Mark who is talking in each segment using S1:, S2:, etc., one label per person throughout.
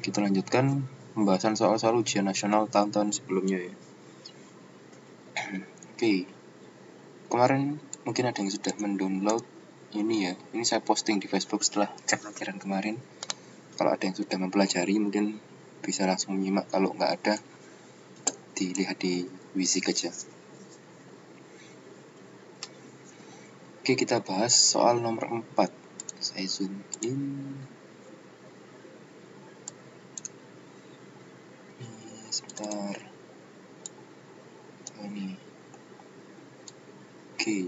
S1: kita lanjutkan pembahasan soal-soal ujian nasional tahun-tahun sebelumnya ya. Oke. Kemarin mungkin ada yang sudah mendownload ini ya. Ini saya posting di Facebook setelah cek pelajaran kemarin. Kalau ada yang sudah mempelajari mungkin bisa langsung menyimak, kalau nggak ada dilihat di Wisik aja. Oke, kita bahas soal nomor 4. Saya zoom in. Sebentar. Ini. Oke.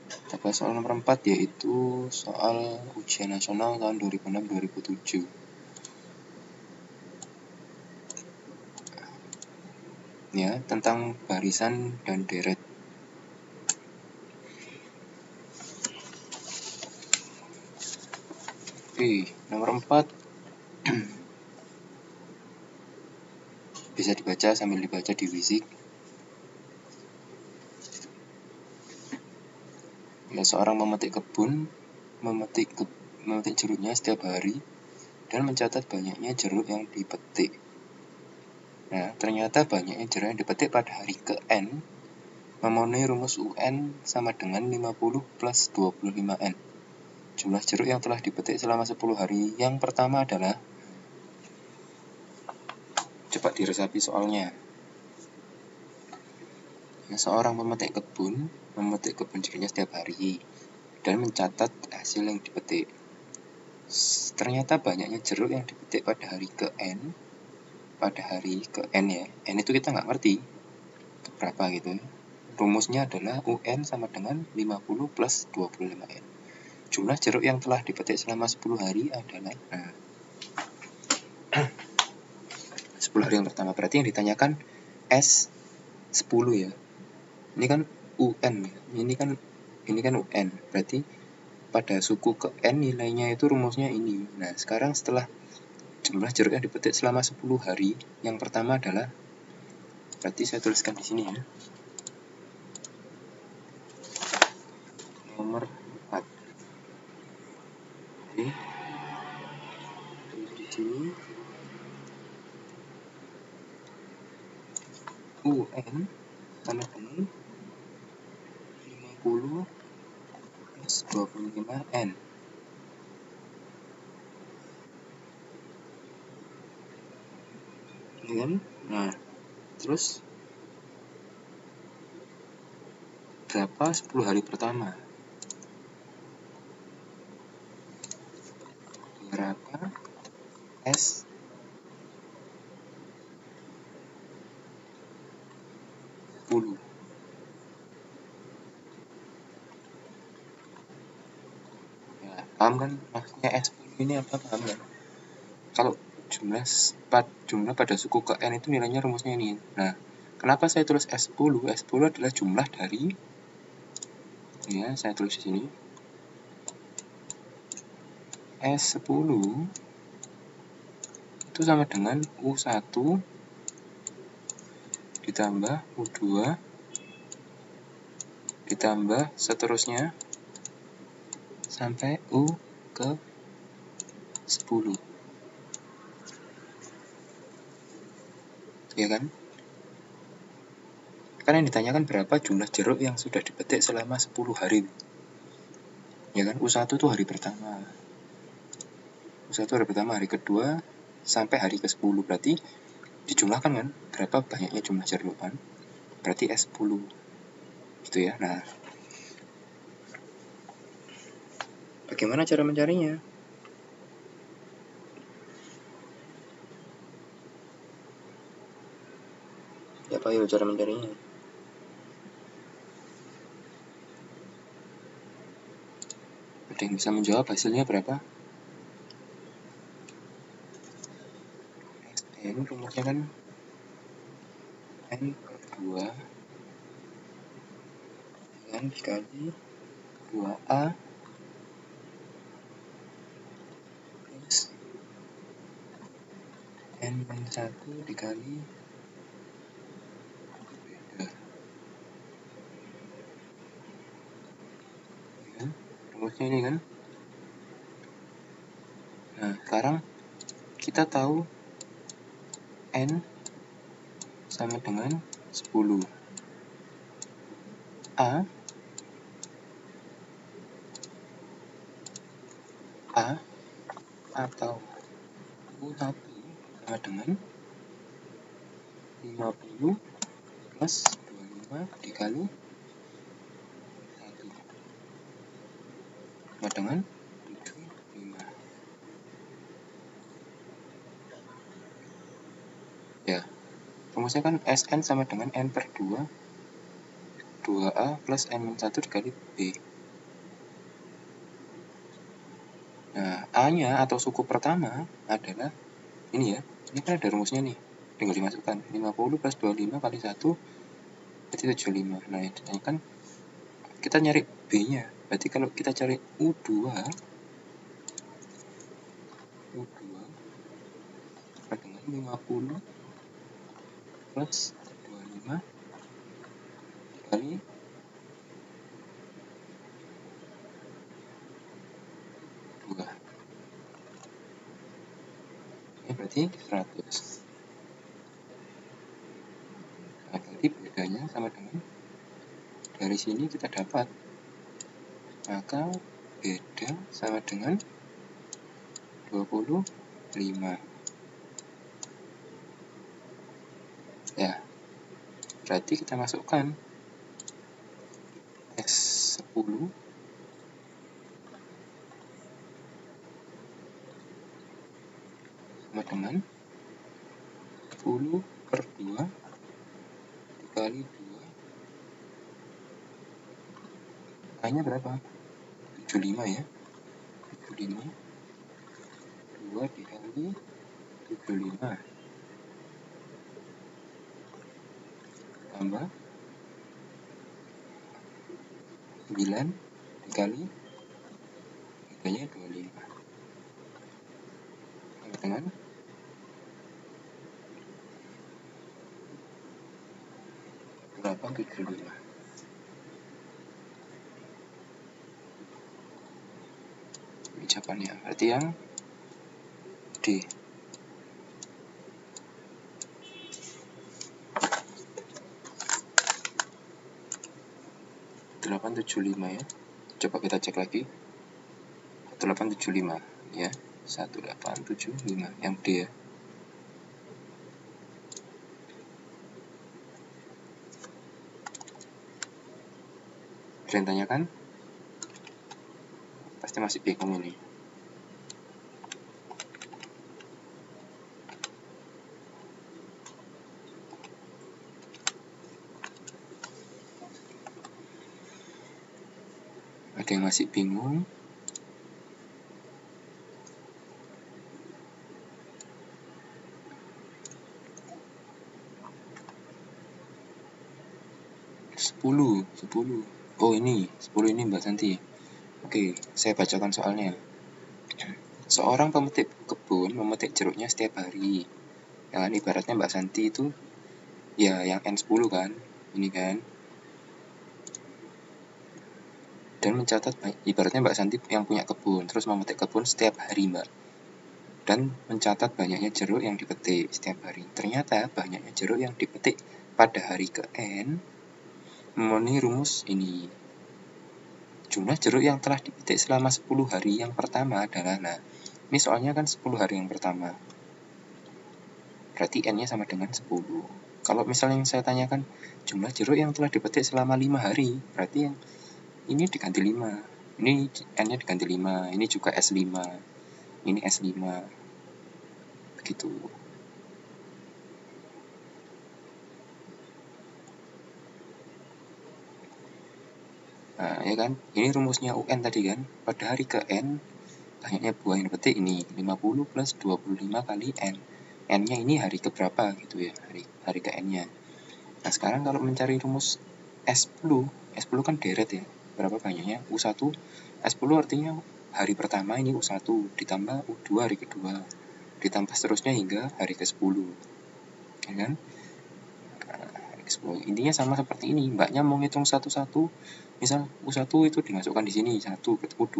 S1: Kita bahas soal nomor 4, yaitu soal ujian nasional tahun 2006-2007. Ya, tentang barisan dan deret. Oke, nomor 4 bisa dibaca sambil dibaca di Wisik. Ya, seorang memetik kebun, memetik jeruknya setiap hari dan mencatat banyaknya jeruk yang dipetik. Nah, ternyata banyaknya jeruk yang dipetik pada hari ke-N memenuhi rumus UN sama dengan 50 plus 25N. Jumlah jeruk yang telah dipetik selama 10 hari yang pertama adalah, coba diresapi soalnya. Nah, seorang memetik kebun jeruknya setiap hari dan mencatat hasil yang dipetik. Ternyata banyaknya jeruk yang dipetik pada hari ke-N. Pada hari ke-N ya, N itu kita nggak ngerti berapa gitu. Rumusnya adalah UN sama dengan 50 plus 25N. Jumlah jeruk yang telah dipetik selama 10 hari adalah 10 hari yang pertama. Berarti yang ditanyakan S10 ya. Ini kan UN ya. Ini kan UN. Berarti pada suku ke N nilainya itu rumusnya ini. Nah, sekarang setelah jumlah jeruk yang dipetik selama 10 hari, yang pertama adalah, berarti saya tuliskan di sini ya. Nomor 4. Oke. Tulis di sini. UN sama dengan 50 plus 25N. Kan? Nah, terus berapa 10 hari pertama? Berapa S 10? Ya, paham kan maksudnya S10 ini apa, paham kan? Kalau jumlah pada suku ke N itu nilainya rumusnya ini. Nah, kenapa saya tulis S10? S10 adalah jumlah dari, ya, saya tulis di sini. S10 itu sama dengan U1 ditambah U2 ditambah seterusnya sampai U ke 10. Ya kan? Kan yang ditanyakan berapa jumlah jeruk yang sudah dipetik selama 10 hari. Ya kan? U1 itu hari pertama. U1 hari pertama, hari kedua sampai hari ke-10. Berarti dijumlahkan kan berapa banyaknya jumlah jeruk kan? Berarti S10. Gitu ya. Nah, bagaimana cara mencarinya? Ya, apa ya cara mencarinya? Ada yang bisa menjawab hasilnya berapa? N rumusnya kan N per 2 N dikali 2A plus N-1 dikali rumusnya ini kan. Nah, sekarang kita tahu N sama dengan 10. A atau U1 sama dengan 50 plus 25 dikali 1 sama dengan 75. Ya, rumusnya kan Sn sama dengan N per 2 2A plus N-1 dikali B. Nah, A-nya atau suku pertama adalah ini ya. Ini kan ada rumusnya nih. Tinggal dimasukkan. 50 plus 25 kali 1 berarti 75. Nah, ini kan kita nyari B-nya. Berarti kalau kita cari U2 sama dengan 50 plus 25 dikali 2. Ini berarti 100. Nah, berarti bedanya sama dengan dari sini kita dapat, maka beda sama dengan 25. Ya, berarti kita masukkan S10 sama dengan 10 per 2 dikali 2. A-nya berapa? 75 ya. 75 2 dikali 75 tambah 9 dikali bedanya 25 sama dengan 875. Ini jawabannya. Berarti yang D. ya. Coba kita cek lagi. 875 ya. 1875 yang D ya. Ada yang tanyakan? Pasti masih bingung ini. Ada yang masih bingung? Sepuluh. Oh ini, 10 ini Mbak Santi. Oke, saya bacakan soalnya. Seorang pemetik kebun memetik jeruknya setiap hari. Yang ibaratnya Mbak Santi itu ya yang N10 kan, ini kan. Dan mencatat, ibaratnya Mbak Santi yang punya kebun, terus memetik kebun setiap hari Mbak. Dan mencatat banyaknya jeruk yang dipetik setiap hari. Ternyata banyaknya jeruk yang dipetik pada hari ke N memenuhi rumus ini. Jumlah jeruk yang telah dipetik selama 10 hari yang pertama adalah, nah, ini soalnya kan 10 hari yang pertama. Berarti N-nya sama dengan 10. Kalau misalnya yang saya tanyakan jumlah jeruk yang telah dipetik selama 5 hari, berarti yang ini diganti 5. Ini N-nya diganti 5. Ini juga S5. Ini S5. Begitu. Nah, ya kan? Ini rumusnya UN tadi kan. Pada hari ke N, banyaknya buah yang dipetik ini 50 plus 25 kali N. N-nya ini hari keberapa gitu ya, hari ke N-nya. Nah, sekarang kalau mencari rumus S10 kan deret ya. Berapa banyaknya? U1, S10 artinya hari pertama ini U1, ditambah U2 hari kedua, ditambah seterusnya hingga hari ke-10. Ya kan? Intinya sama seperti ini, mbaknya mau ngitung satu-satu, misal U1 itu dimasukkan di sini, 1, U2,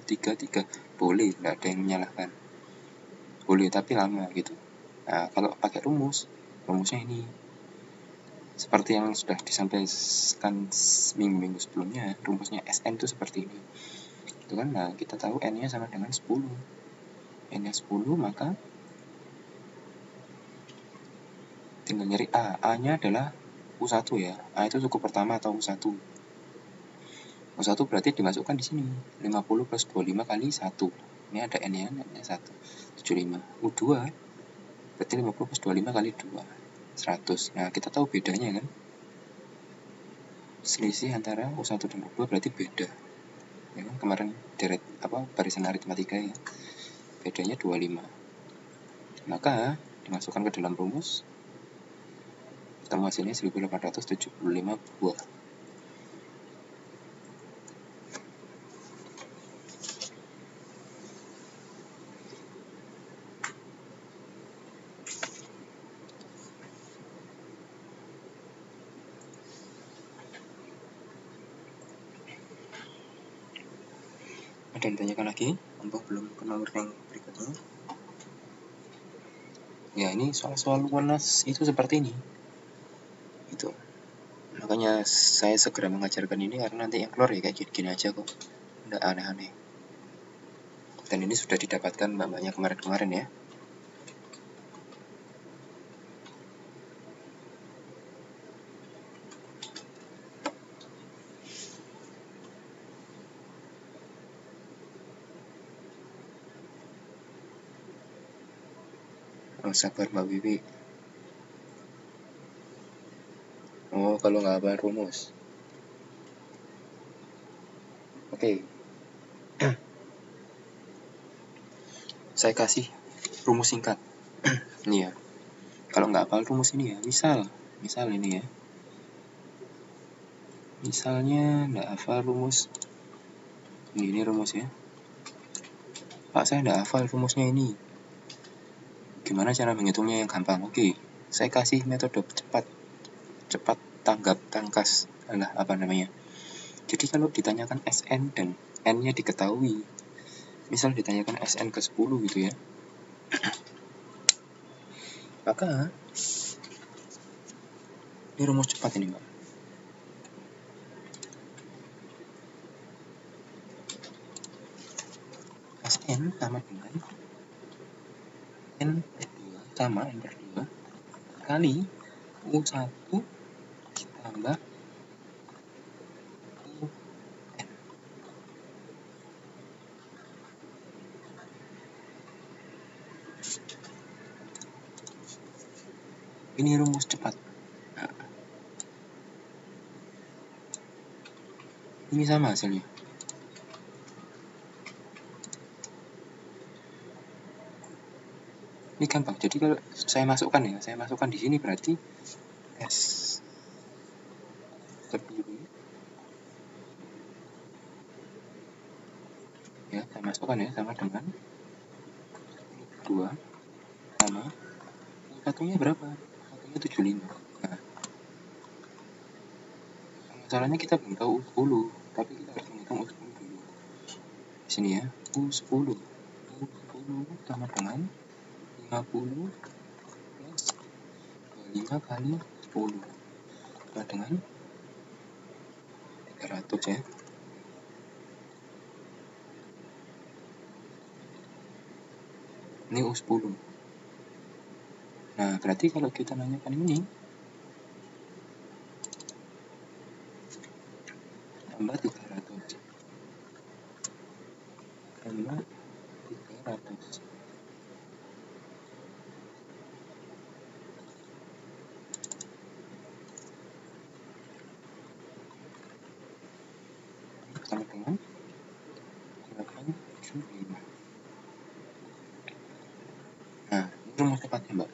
S1: 3 boleh, nggak ada yang menyalahkan, boleh tapi lama gitu. Nah kalau pakai rumusnya ini seperti yang sudah disampaikan minggu-minggu sebelumnya, rumusnya Sn itu seperti ini itu kan. Nah kita tahu n nya sama dengan 10, n nya 10, maka tinggal nyari a nya adalah U1 ya, a itu suku pertama atau U1. U1 berarti dimasukkan di sini 50 plus 25 kali 1, ini ada n nya 1, 75. U2 berarti 50 plus 25 kali 2, 100. Nah kita tahu bedanya kan, selisih antara U1 dan U2 berarti beda ya kan, kemarin barisan aritmatika ya, bedanya 25. Maka dimasukkan ke dalam rumus, ketemu hasilnya 1875 buah. Ada yang ditanyakan lagi? Untuk belum ke nomor yang berikutnya. Ya ini soal-soal lunas itu seperti ini. Itu. Makanya saya segera mengajarkan ini karena nanti yang keluar ya kayak gini aja kok. Nggak aneh-aneh. Dan ini sudah didapatkan mbak-mbaknya kemarin-kemarin ya. Oh, sabar Mbak Wiwi. Oh, kalau nggak hafal rumus. Oke. Saya kasih rumus singkat. Ini ya. Kalau nggak hafal rumus ini ya, misal ini ya. Misalnya nggak hafal rumus. Ini rumus ya. Pak, saya nggak hafal rumusnya ini. Gimana cara menghitungnya yang gampang? Oke, saya kasih metode cepat tanggap tangkas. Jadi kalau ditanyakan Sn dan N-nya diketahui, misal ditanyakan Sn ke 10 gitu ya, maka ini rumus cepat ini Mbak. Sn sama dengan N per 2 kali U1 ditambah UN. Ini rumus cepat. Nah, ini sama hasilnya. Ini gampang. Jadi kalau saya masukkan di sini berarti S terdiri ya, saya masukkan ya, sama dengan 2 sama satunya berapa? Satunya 75. Nah, masalahnya kita belum tahu U10, tapi kita harus menghitung U10 dulu. Di sini ya, U10 sama dengan 50 plus 25 kali 10 sama dengan 300 ya. Ini U10. Nah, berarti kalau kita nanyakan ini tambah 300 tambah 300 sama dengan 875. Nah, ini rumus cepatnya Mbak.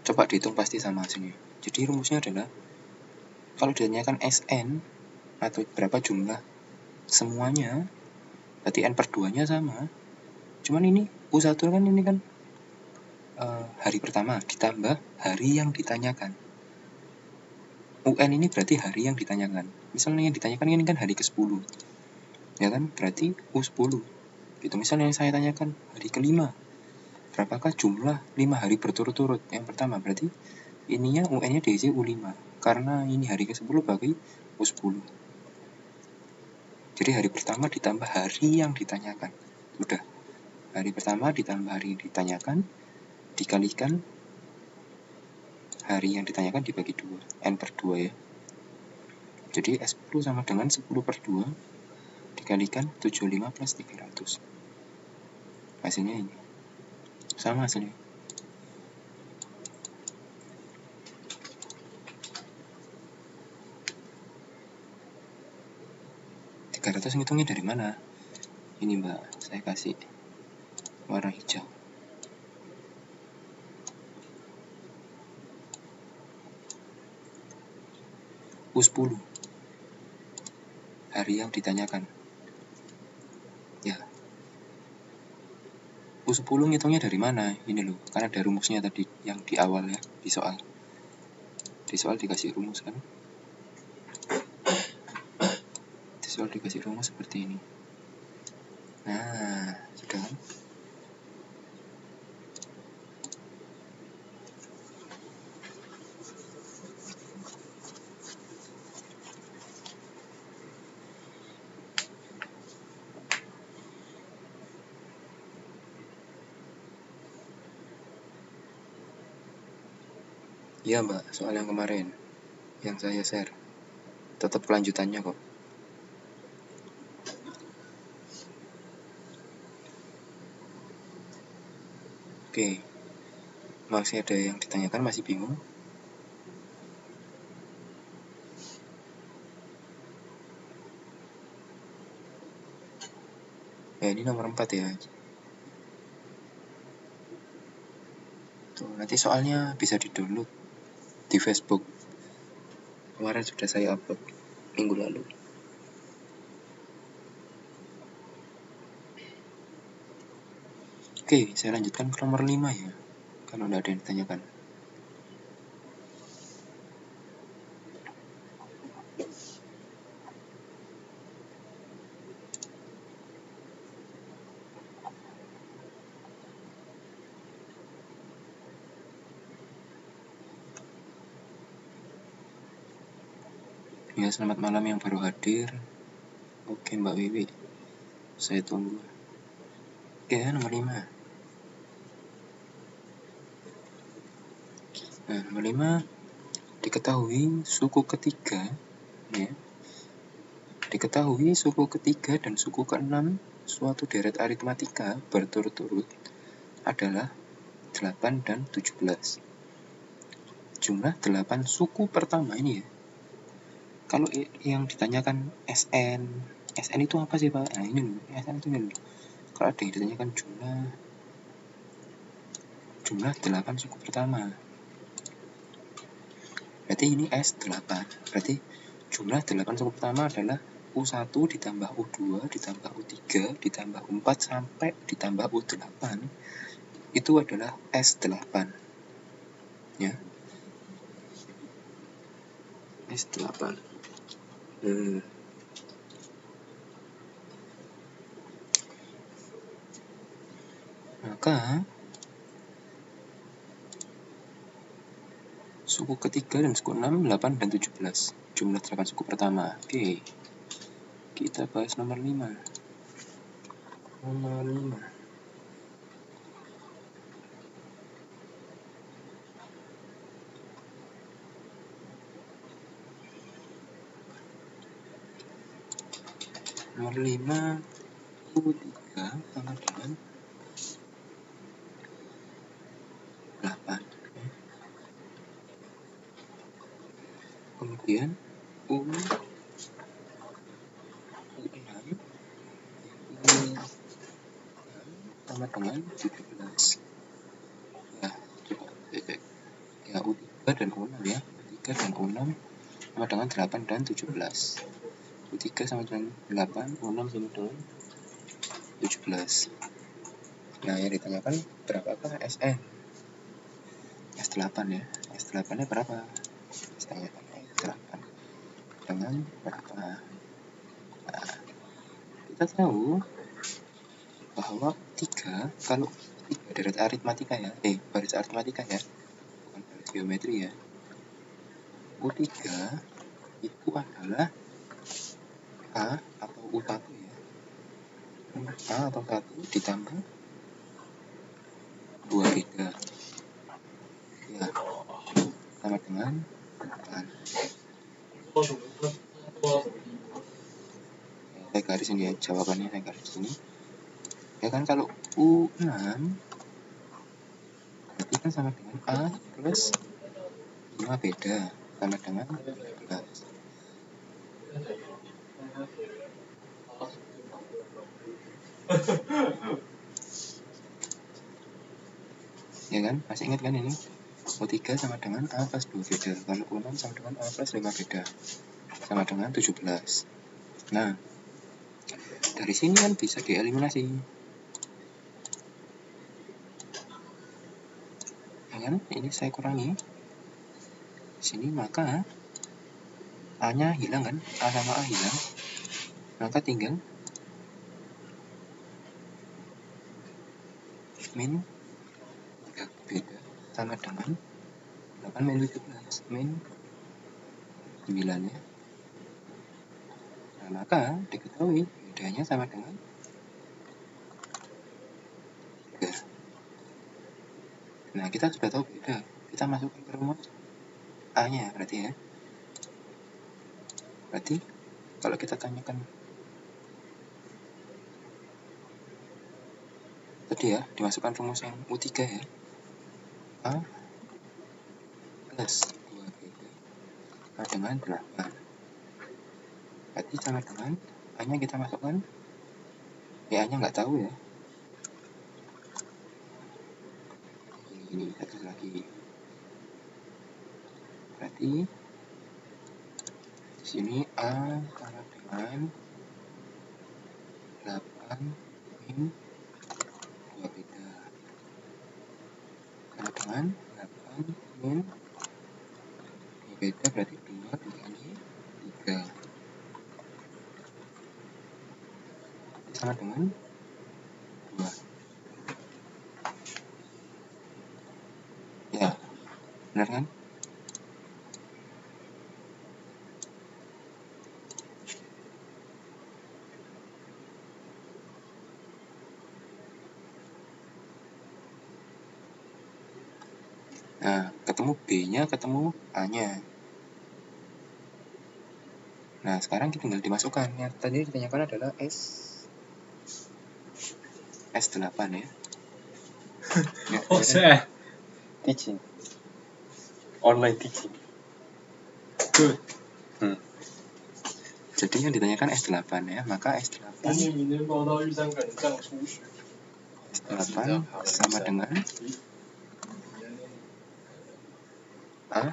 S1: Coba dihitung pasti sama hasilnya. Jadi rumusnya adalah kalau ditanyakan Sn atau berapa jumlah semuanya, berarti N per 2 nya sama. Cuman ini U1 kan ini kan hari pertama ditambah hari yang ditanyakan. UN ini berarti hari yang ditanyakan. Misalnya yang ditanyakan ini kan hari ke-10. Ya kan? Berarti U10 Gitu, misalnya yang saya tanyakan hari kelima, berapakah jumlah 5 hari berturut-turut? Yang pertama berarti ininya UN-nya diisi U5, karena ini hari ke-10 bagi U10. Jadi hari pertama ditambah hari yang ditanyakan. Udah, hari pertama ditambah hari yang ditanyakan, dikalikan hari yang ditanyakan dibagi 2, N per 2 ya. Jadi S10 sama dengan 10 per 2 dikalikan 75 plus 300. Hasilnya ini. Sama hasilnya. 300 ngitungnya dari mana? Ini Mbak, saya kasih warna hijau. U10 hari yang ditanyakan. Ya. U10 ngitungnya dari mana? Ini loh, karena ada rumusnya tadi yang di awal ya, di soal. Di soal dikasih rumus kan? Di soal dikasih rumus seperti ini. Nah, sudah kan? Iya Mbak, soal yang kemarin yang saya share. Tetap kelanjutannya kok. Oke. Masih ada yang ditanyakan, masih bingung? Ya, ini nomor 4 ya. Tuh, nanti soalnya bisa di-download di Facebook. Kemarin sudah saya upload minggu lalu. Oke, saya lanjutkan ke nomor 5 ya. Kalau tidak ada yang ditanyakan. Ya, selamat malam yang baru hadir. Oke, Mbak Wiwi. Saya tunggu. Oke, nomor 5. Nah, nomor 5. Diketahui suku ketiga, ya. Diketahui suku ketiga dan suku ke-6 suatu deret aritmatika berturut-turut adalah 8 dan 17. Jumlah 8 suku pertama ini ya. Kalau yang ditanyakan SN itu apa sih Pak? Nah ini loh, SN itu ini loh. Kalau ada yang ditanyakan jumlah 8 suku pertama, berarti ini S8. Berarti jumlah 8 suku pertama adalah U1 ditambah U2 ditambah U3 ditambah U4 sampai ditambah U8. Itu adalah S8. Ya. S8. Maka suku ketiga dan suku 6, 8, dan 17. Jumlah 8 suku pertama. Oke. Kita bahas nomor 5. Nomor 5. Nomor 5 U3 sama dengan 8. Kemudian U6 sama dengan 17. Nah, coba cek. Ya, U3 dan U6 ya. U3 dan U6 sama dengan 8 dan 17. U3 sama dengan 8, U6 sama dengan 17. Nah, yang ditanyakan berapakah SN? S8 ya. S8-nya berapa? Ditanyakan S8 dengan berapa? Nah, kita tahu bahwa 3 kalau 3 baris aritmatika ya, baris aritmatika ya, bukan baris geometri ya. U3 itu adalah A atau U1 ya. A atau 1 ditambah 2 beda. Ya, sama dengan 8. Saya garis ini ya, jawabannya saya garis sini. Ya kan kalau U6 berarti kan sama dengan A plus 5 beda, sama dengan 13. Ya kan, masih ingat kan ini? U3 sama dengan A plus 2 beda, kalau U6 sama dengan A plus 5 beda, sama dengan 17. Nah, dari sini kan bisa dieliminasi. Ya kan, ini saya kurangi. Sini maka A-nya hilang kan, A sama A hilang. Maka tinggal min 3 beda sama dengan 8 min 17 min 9 ya. Nah, maka diketahui bedanya sama dengan 3. Nah, kita sudah tahu beda. Kita masukkan ke rumus A-nya berarti ya. Berarti kalau kita tanyakan tadi ya, dimasukkan rumus yang U3 ya. A plus 2 beda sama dengan 8. Berarti sama dengan A-nya kita masukkan. Ya, A-nya nggak tahu ya. Ini satu lagi. Berarti di sini A sama dengan 8 min 2 beda sama dengan 8 min 2 beda berarti 2 dikali 3 sama dengan 2. Ya, benar kan? Nah, ketemu B-nya, ketemu A-nya. Nah, sekarang kita tinggal dimasukkan. Yang tadi ditanyakan adalah S8 ya.
S2: Oh, saya
S1: Teaching. Online teaching.
S2: Good.
S1: Jadi yang ditanyakan S8 ya, maka S8 sama dengan A.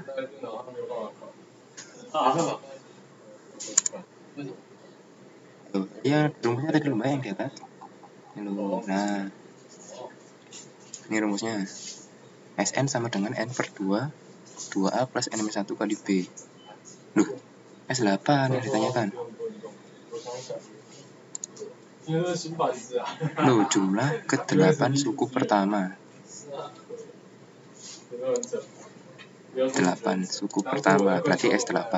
S1: Ya, rumusnya tadi lumayan yang di atas. Nah, ini rumusnya. Sn sama dengan N per 2, 2A plus N-1 kali B. Loh, S8 yang ditanyakan. Loh, jumlah ke-8 suku pertama. 8 suku pertama, berarti S8.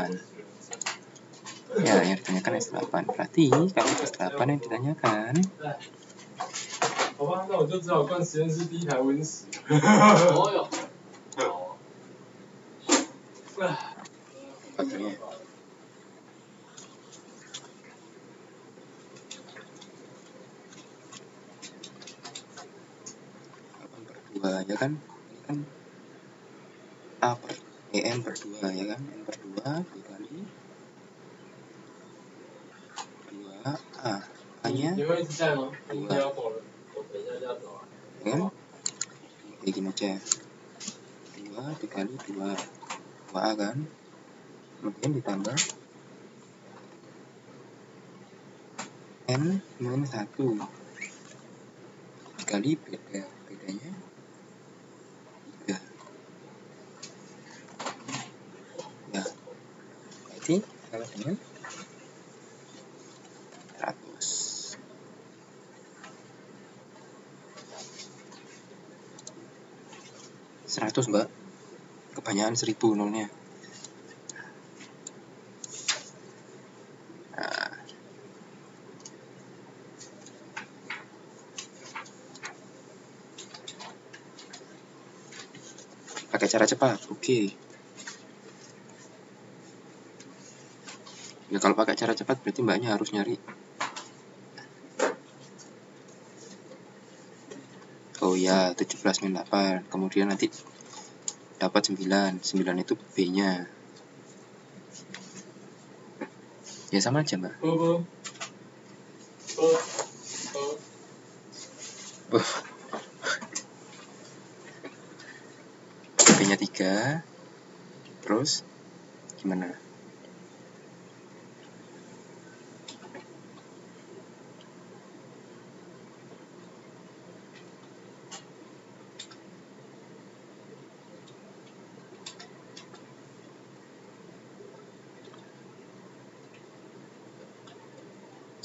S1: Ya, yang ditanyakan S8. Berarti kalau S8 yang ditanyakan baterainya. 8/2 ya kan? Ini kan A per N per 2 ya kan? N per 2 dikali 2A. A-nya 2. Ya kan? Kayak gini aja. 2 dikali 2. 2A kan? Kemudian ditambah N min 1 dikali bedanya 3. Ya, berarti sama dengan 100. 100 mbak, kebanyakan 1000 nolnya. Nah, pakai cara cepat, oke. Ya kalau pakai cara cepat berarti mbaknya harus nyari. Oh ya, 17 min 8. Kemudian nanti dapat 9. 9 itu B-nya. Ya sama aja, Mbak. B-nya 3. Terus gimana?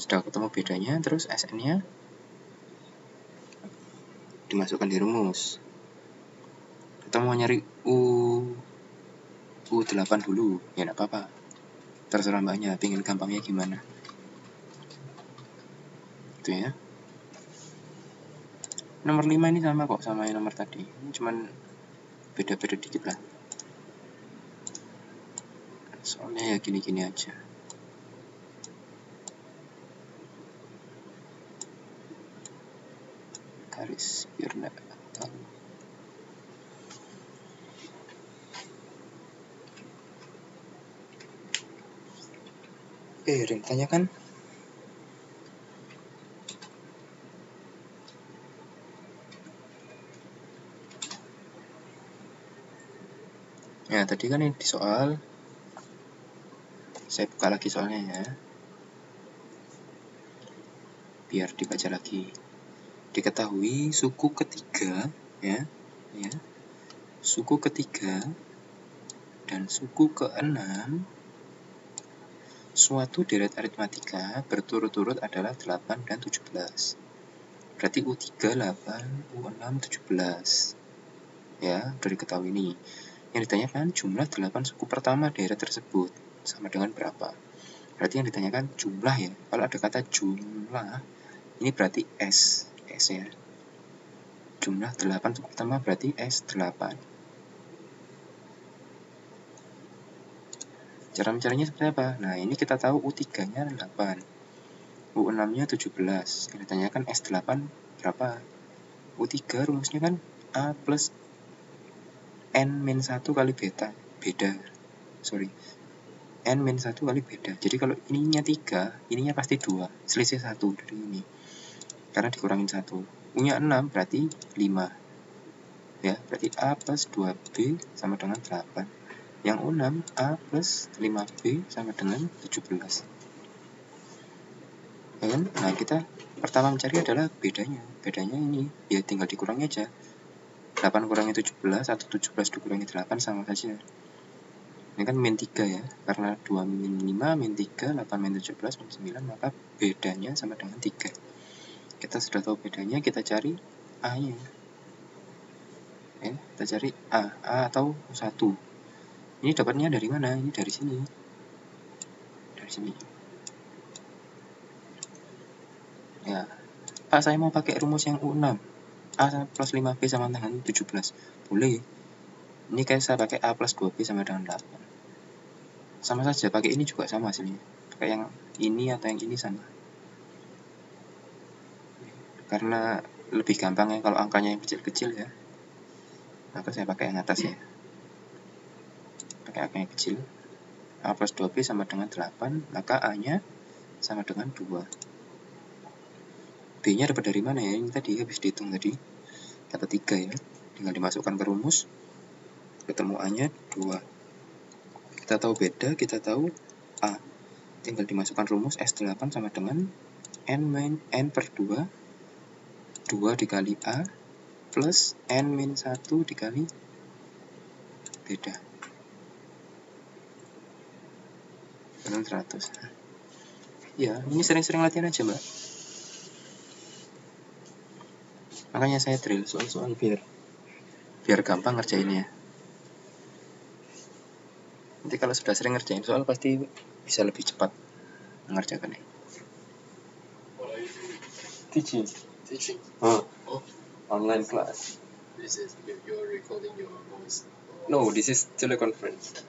S1: Sudah ketemu bedanya, terus SN-nya dimasukkan di rumus. Kita mau nyari U8 dulu, ya enggak apa-apa. Terserah mbaknya, pingin gampangnya gimana. Itu ya. Nomor 5 ini sama kok, sama yang nomor tadi. Ini cuman beda-beda dikit lah. Soalnya ya gini-gini aja. Garis biar enggak tahu. Ada yang tanyakan? Ya tadi kan ini di soal, saya buka lagi soalnya ya, biar dibaca lagi. Diketahui suku ketiga ya, suku ketiga dan suku keenam suatu deret aritmatika berturut-turut adalah 8 dan 17. Berarti U3 8, U6 17. Ya, udah diketahui nih. Yang ditanyakan jumlah 8 suku pertama daerah tersebut sama dengan berapa? Berarti yang ditanyakan jumlah ya. Kalau ada kata jumlah, ini berarti S ya. Jumlah 8 suku pertama berarti S8. Cara mencarinya seperti apa? Nah, ini kita tahu U3-nya 8. U6-nya 17. Yang ditanyakan S8 berapa? U3 rumusnya kan A plus N-1 kali beta. N-1 kali beta. Jadi kalau ininya 3, ininya pasti 2. Selisih 1 dari ini. Karena dikurangin 1. U-nya 6 berarti 5. Ya, berarti A plus 2B sama dengan 8. Yang U6 A plus 5B sama dengan 17. Ya kan? Nah, kita pertama mencari adalah bedanya. Bedanya ini, ya tinggal dikurangi aja. 8 kurangi 17 atau 17 dikurangi 8 sama saja. Ini kan min 3 ya. Karena 2 min 5, min 3, 8 min 17, min 9, maka bedanya sama dengan 3. Kita sudah tahu bedanya, kita cari A-nya. Ya, kita cari A atau 1. Ini dapatnya dari mana? Ini dari sini. Dari sini. Ya. Pak, saya mau pakai rumus yang U6. A plus 5B sama dengan 17. Boleh. Ini kayak saya pakai A plus 2B sama dengan 8. Sama saja, pakai ini juga sama hasilnya. Pakai yang ini atau yang ini sama. Karena lebih gampang ya kalau angkanya yang kecil-kecil ya. Maka saya pakai yang atas ya. Pakai angka yang kecil. A plus 2B sama dengan 8, maka A-nya sama dengan 2. B-nya dapat dari mana ya? Ini tadi habis dihitung tadi. Dapat 3 ya. Tinggal dimasukkan ke rumus. Ketemu A-nya 2. Kita tahu beda, kita tahu A. Tinggal dimasukkan rumus S8 sama dengan N per 2. 2 dikali A plus N-1 dikali beda. 100. Ya, ini sering-sering latihan aja, Mbak. Makanya saya drill soal-soal biar biar gampang ngerjainnya. Nanti kalau sudah sering ngerjain soal pasti bisa lebih cepat mengerjakannya. Teaching.
S2: Oh.
S1: Online class.
S2: This is you're recording your voice.
S1: No, this is teleconference.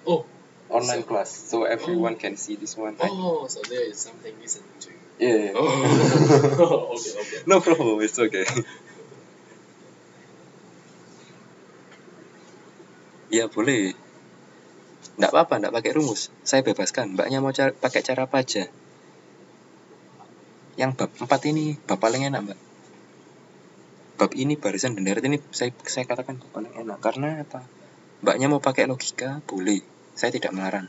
S2: Oh.
S1: Online class, so everyone can see this one.
S2: Oh, so there is something listening to you.
S1: Yeah.
S2: Oh. Okay.
S1: No problem, it's okay. Ya boleh. Nggak apa-apa, nggak pakai rumus. Saya bebaskan. Mbaknya mau pakai cara apa aja. Yang bab 4 ini bab paling enak, Mbak. Bab ini barisan dan deret ini saya katakan bab paling enak. Karena apa? Mbaknya mau pakai logika, boleh. Saya tidak melarang.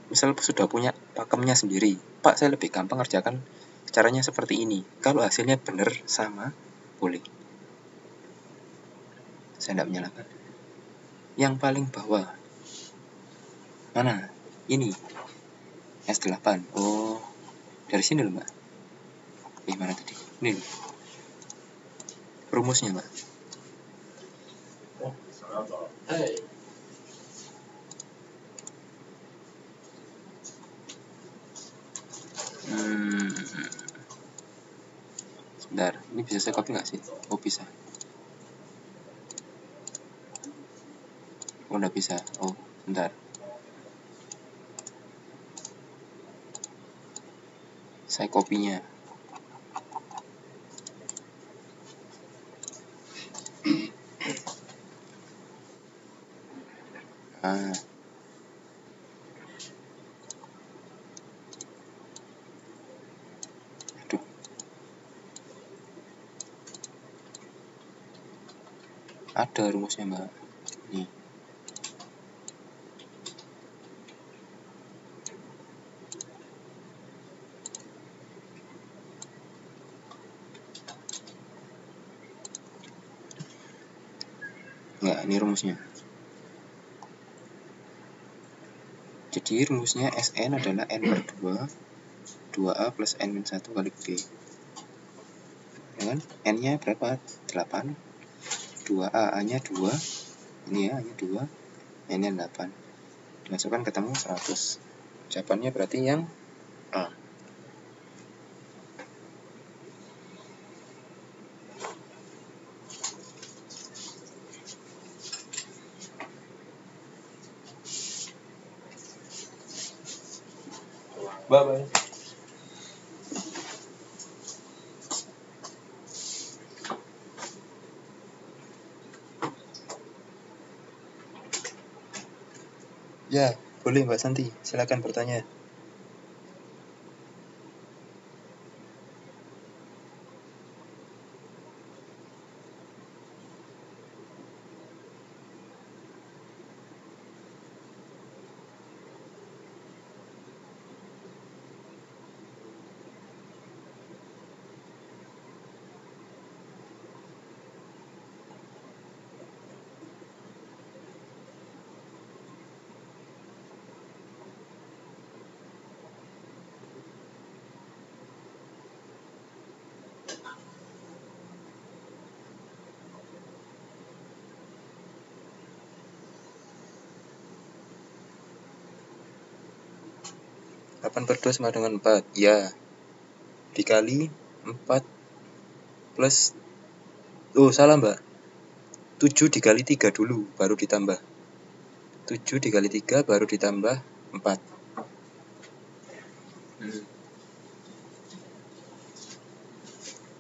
S1: Misal sudah punya pakemnya sendiri. Pak, saya lebih gampang ngerjakan caranya seperti ini. Kalau hasilnya benar sama, boleh. Saya tidak menyalahkan. Yang paling bawah. Mana? Ini. S8. Oh, dari sini loh, Mbak. Mana tadi? Ini loh. Rumusnya, Mbak.
S2: Hey.
S1: Sebentar, ini bisa saya copy nggak sih? Oh, bisa. Oh, nggak bisa. Oh, sebentar. Saya kopinya. Aduh. Ada rumusnya, Mbak. Nih. Enggak, ini rumusnya. Jadi rumusnya Sn adalah n per 2, 2A plus n-1 kali B. Ya kan? N-nya berapa? 8. 2A, A-nya 2. Ini ya, A-nya 2. N-nya 8. Dimasukkan ketemu 100. Jawabannya berarti yang A. Bye-bye. Ya, boleh Mbak Santi. Silakan bertanya. Delapan per 2 sama dengan 4. Ya. Dikali 4 plus... Oh, salah Mbak. 7 dikali 3 dulu, baru ditambah. 7 dikali 3 baru ditambah 4.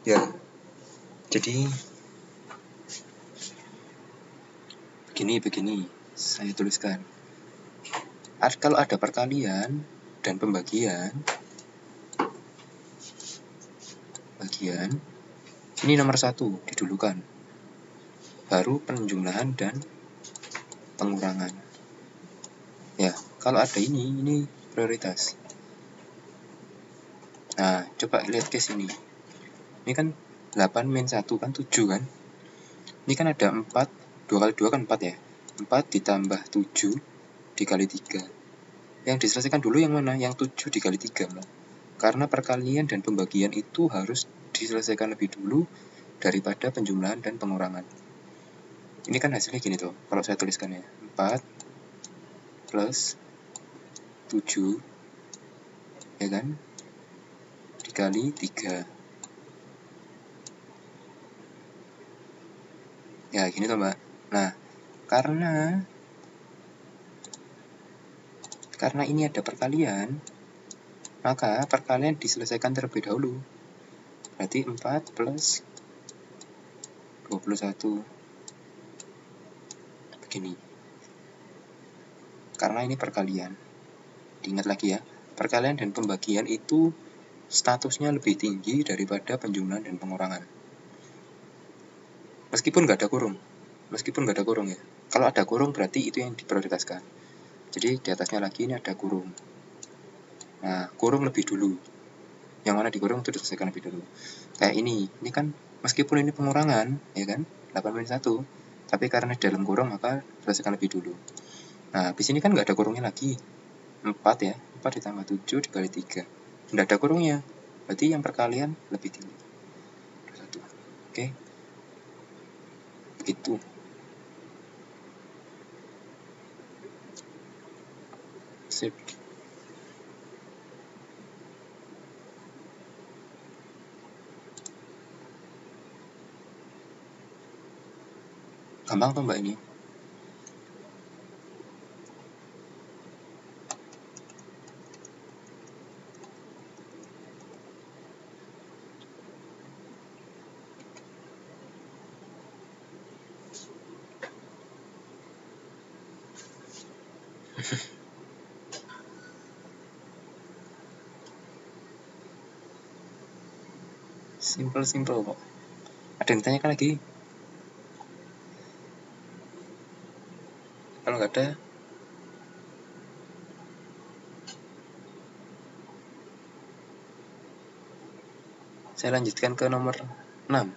S1: Ya. Jadi begini saya tuliskan. Kalau ada perkalian dan pembagian, ini nomor 1 didulukan, baru penjumlahan dan pengurangan. Ya, kalau ada ini prioritas. Nah, coba lihat ke sini. Ini kan 8 min 1 kan 7 kan. Ini kan ada 4, 2 kali 2 kan 4 ya. 4 ditambah 7 dikali 3. Yang diselesaikan dulu yang mana? Yang 7 dikali 3. Karena perkalian dan pembagian itu harus diselesaikan lebih dulu, daripada penjumlahan dan pengurangan. Ini kan hasilnya gini tuh, kalau saya tuliskannya 4 plus 7, ya kan, dikali 3. Ya gini tuh Mbak. Nah, karena ini ada perkalian, maka perkalian diselesaikan terlebih dahulu. Berarti 4 plus 21 begini. Karena ini perkalian. Diingat lagi ya, perkalian dan pembagian itu statusnya lebih tinggi daripada penjumlahan dan pengurangan. Meskipun nggak ada kurung ya. Kalau ada kurung berarti itu yang diprioritaskan. Jadi di atasnya lagi ini ada kurung. Nah, kurung lebih dulu. Yang mana dikurung itu diselesaikan lebih dulu. Kayak ini kan meskipun ini pengurangan, ya kan, 8-1, tapi karena dalam kurung maka selesaikan lebih dulu. Nah, di sini kan nggak ada kurungnya lagi. 4 ya, 4 ditambah 7 dikali 3. Nggak ada kurungnya, berarti yang perkalian lebih tinggi. 1. Oke. Begitu. Sip. Gampang tuh Mbak ini. Simple kok. Ada yang tanyakan lagi? Kalau nggak ada, saya lanjutkan ke nomor 6.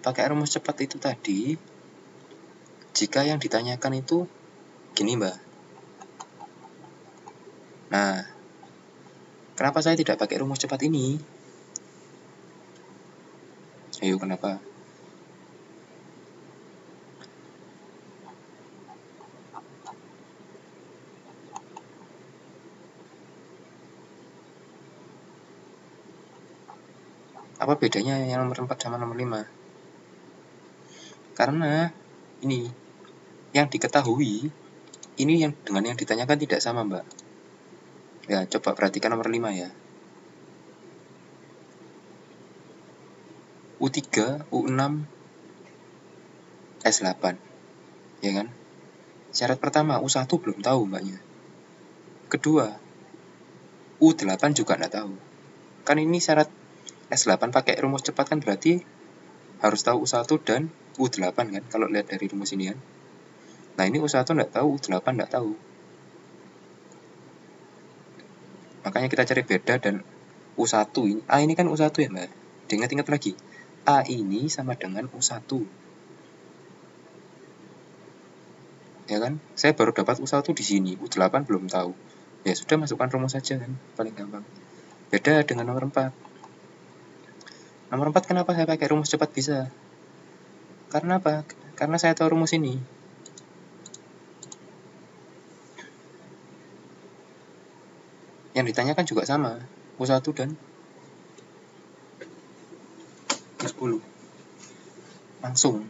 S1: Pakai rumus cepat itu tadi, jika yang ditanyakan itu gini Mbak. Nah, kenapa saya tidak pakai rumus cepat ini? Ayo, kenapa? Apa bedanya yang nomor 4 sama nomor 5? Karena ini yang diketahui, ini yang dengan yang ditanyakan tidak sama Mbak. Ya, coba perhatikan nomor 5 ya. U3, U6, S8. Ya kan? Syarat pertama, U1 belum tahu Mbaknya. Kedua, U8 juga nggak tahu. Kan ini syarat S8 pakai rumus cepat kan berarti harus tahu U1 dan U8 kan, kalau lihat dari rumus ini kan. Nah, ini U1 nggak tahu, U8 nggak tahu. Makanya kita cari beda dan U1 ini. A ini kan U1 ya Mbak. Diingat-ingat lagi. A ini sama dengan U1. Ya kan? Saya baru dapat U1 di sini, U8 belum tahu. Ya sudah, masukkan rumus saja kan, paling gampang. Beda dengan nomor 4. Nomor 4 kenapa saya pakai rumus cepat bisa? Karena apa? Karena saya tahu rumus ini. Yang ditanyakan juga sama, U1 dan U10. Langsung.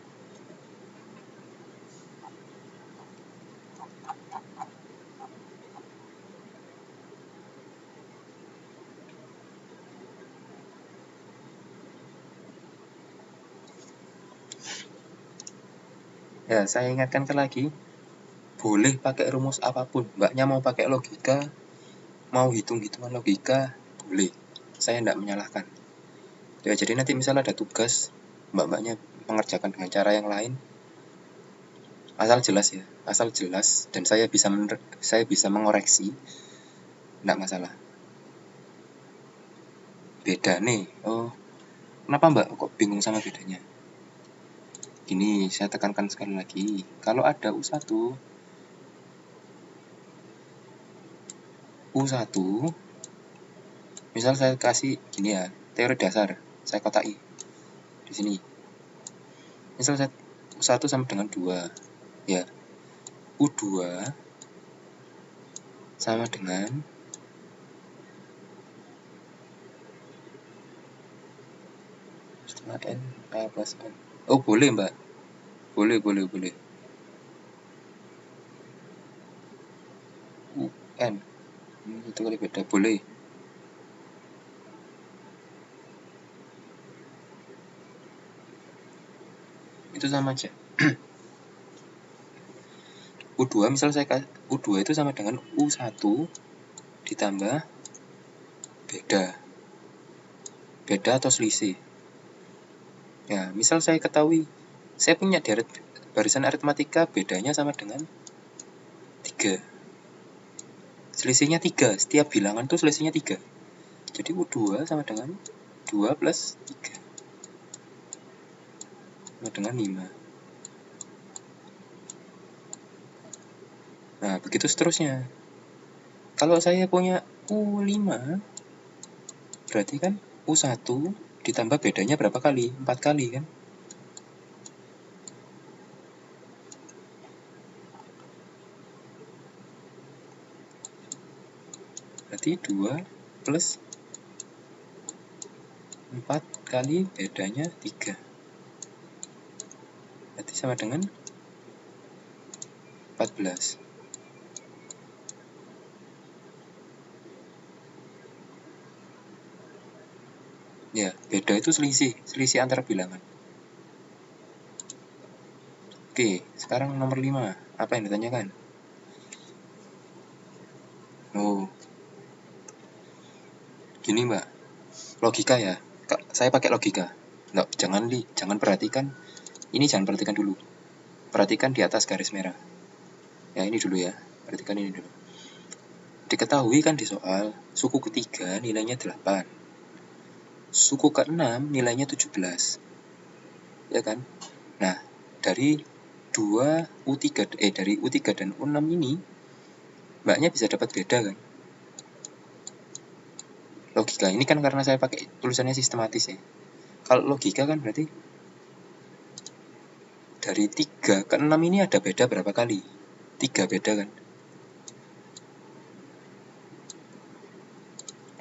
S1: Ya, saya ingatkan lagi, boleh pakai rumus apapun. Mbaknya mau pakai logika, mau hitung-hitungan logika, boleh. Saya tidak menyalahkan. Ya, jadi nanti misalnya ada tugas, mbak-mbaknya mengerjakan dengan cara yang lain, asal jelas dan saya bisa mengoreksi, tidak masalah. Beda nih. Oh, kenapa Mbak kok bingung sama bedanya? Gini, saya tekankan sekali lagi. Kalau ada U1, U1, misal saya kasih gini ya, teori dasar, saya kotai di sini. Misal saya U1 sama dengan 2, ya. U2 sama dengan setelah N, A plus N. Oh, boleh, Mbak. Boleh. UN. Itu kali beda, boleh. Itu sama aja. U2 misal saya U2 itu sama dengan U1 ditambah beda atau selisih. Ya, misal saya ketahui saya punya di barisan aritmatika bedanya sama dengan 3. Selisihnya 3, setiap bilangan tuh selisihnya 3. Jadi U2 sama dengan 2 plus 3 sama dengan 5. Nah, begitu seterusnya. Kalau saya punya U5, berarti kan U1 ditambah bedanya berapa kali? 4 kali kan? Berarti 2 plus 4 kali bedanya 3. Berarti sama dengan 14. Ya, beda itu selisih antar bilangan. Oke, sekarang nomor 5. Apa yang ditanyakan? Oh, gini Mbak, logika ya. Saya pakai logika. Nggak, jangan perhatikan. Ini jangan perhatikan dulu. Perhatikan di atas garis merah. Ya, ini dulu ya. Perhatikan ini dulu. Diketahui kan di soal, suku ketiga nilainya 8. Suku ke-6 nilainya 17. Ya kan? Nah, dari dari U3 dan U6 ini, Mbaknya bisa dapat beda kan? Logika ini kan karena saya pakai tulisannya sistematis ya. Kalau logika kan berarti dari 3 ke 6 ini ada beda berapa kali? 3 beda kan?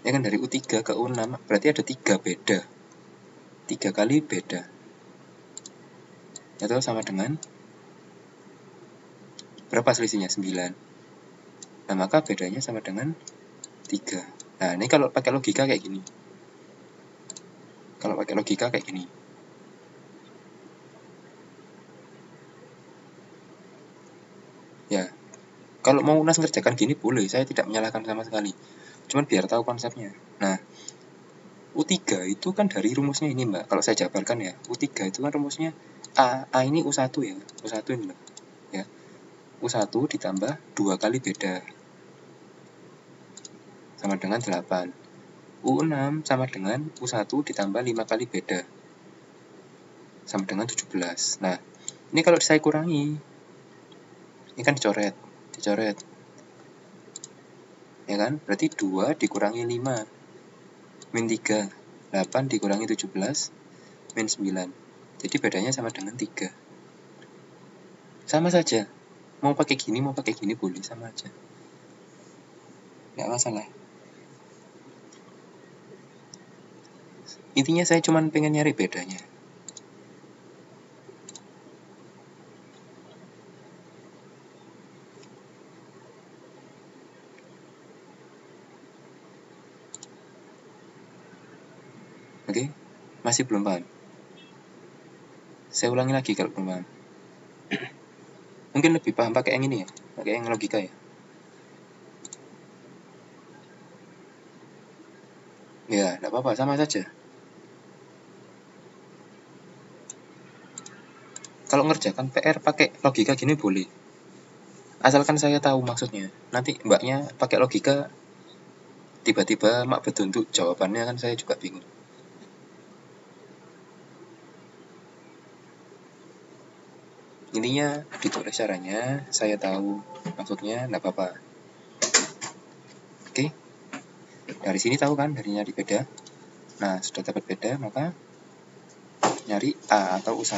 S1: Ya kan, dari U3 ke U6 berarti ada 3 beda. 3 kali beda. Itu sama dengan berapa selisihnya? 9. Nah, maka bedanya sama dengan 3. Nah, ini kalau pakai logika kayak gini. Ya, kalau mau Unas ngerjakan gini boleh, saya tidak menyalahkan sama sekali. Cuman biar tahu konsepnya. Nah, U3 itu kan dari rumusnya ini Mbak. Kalau saya jabarkan ya, U3 itu kan rumusnya A ini U1 ya. U1 ini Mbak. Ya. U1 ditambah 2 kali beda. Sama dengan 8. U6 sama dengan U1 ditambah 5 kali beda. Sama dengan 17. Nah, ini kalau saya kurangi, ini kan dicoret. Ya kan? Berarti 2 dikurangi 5. Min 3. 8 dikurangi 17. Min 9. Jadi bedanya sama dengan 3. Sama saja. Mau pakai gini boleh, sama aja. Nggak masalah. Intinya saya cuma pengen nyari bedanya. Oke? Masih belum paham? Saya ulangi lagi kalau belum paham. Mungkin lebih paham pakai yang ini ya, pakai yang logika ya. Ya, nggak apa-apa, sama saja. Kalau ngerjakan PR pakai logika gini boleh. Asalkan saya tahu maksudnya. Nanti mbaknya pakai logika, tiba-tiba mak betuntuk jawabannya, kan saya juga bingung. Intinya ditulis caranya, saya tahu maksudnya, nggak apa-apa. Oke? Dari sini tahu kan, dari nyari beda. Nah, sudah dapat beda, maka nyari A atau U1.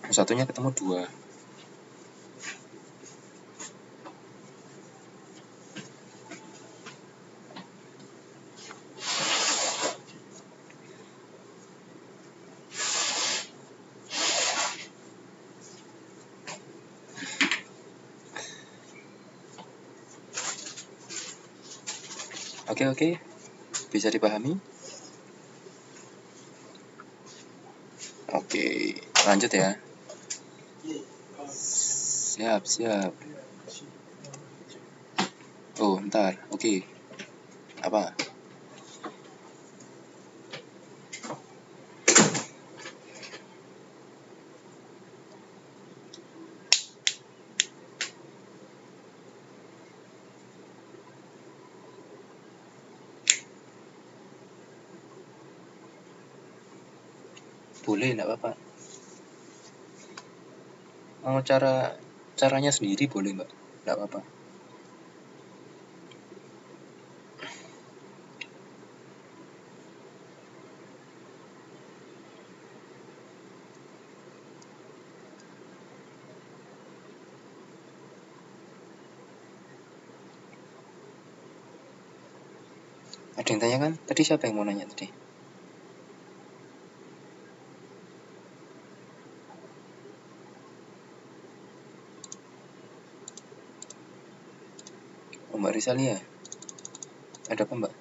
S1: U1-nya ketemu 2. Oke, bisa dipahami? Oke, lanjut ya. Siap. Oh, ntar. Oke. Apa? Boleh, enggak apa-apa. Mau caranya sendiri boleh, Mbak. Enggak apa-apa. Ada yang tanya kan? Tadi siapa yang mau nanya tadi? Oh, Mbak Risalia. Ada apa, Mbak?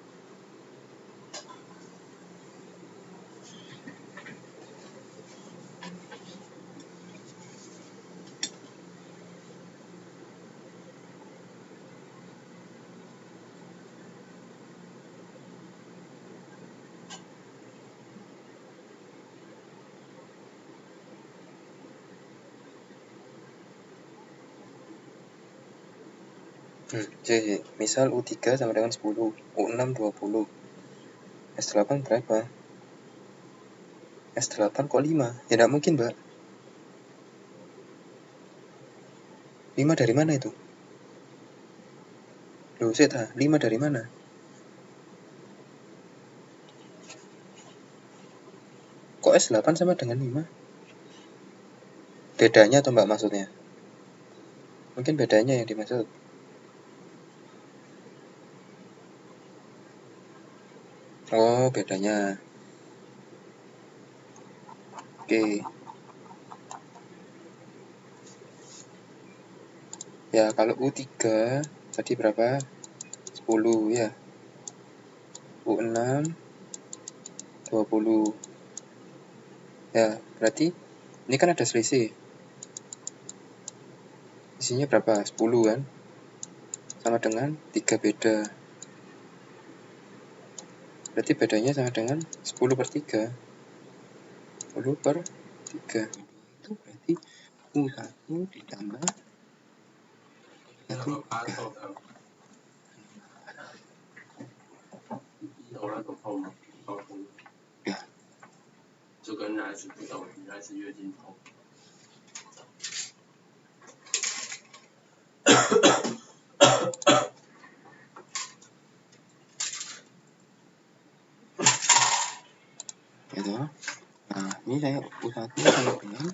S1: Jadi, misal U3 sama dengan 10, U6 20. S8 berapa? S8 kok 5? Ya enggak mungkin, Mbak. 5 dari mana itu? Loh, Seta, 5 dari mana? Kok S8 sama dengan 5? Bedanya atau Mbak maksudnya? Mungkin bedanya yang dimaksud. Oh, bedanya. Oke. Ya, kalau U3 tadi berapa? 10 ya. U6 20. Ya, berarti ini kan ada selisih. Isinya berapa? 10 kan? Sama dengan 3 beda. Berarti bedanya sama dengan 10 per 3. 10 per 3. Itu berarti U1 ditambah 1 3.
S2: 有那个泡吗？泡沫。
S1: Ya.
S2: 就跟男孩子不同，女孩子月经痛。
S1: Gitu. Nah, ini saya U1 sama dengan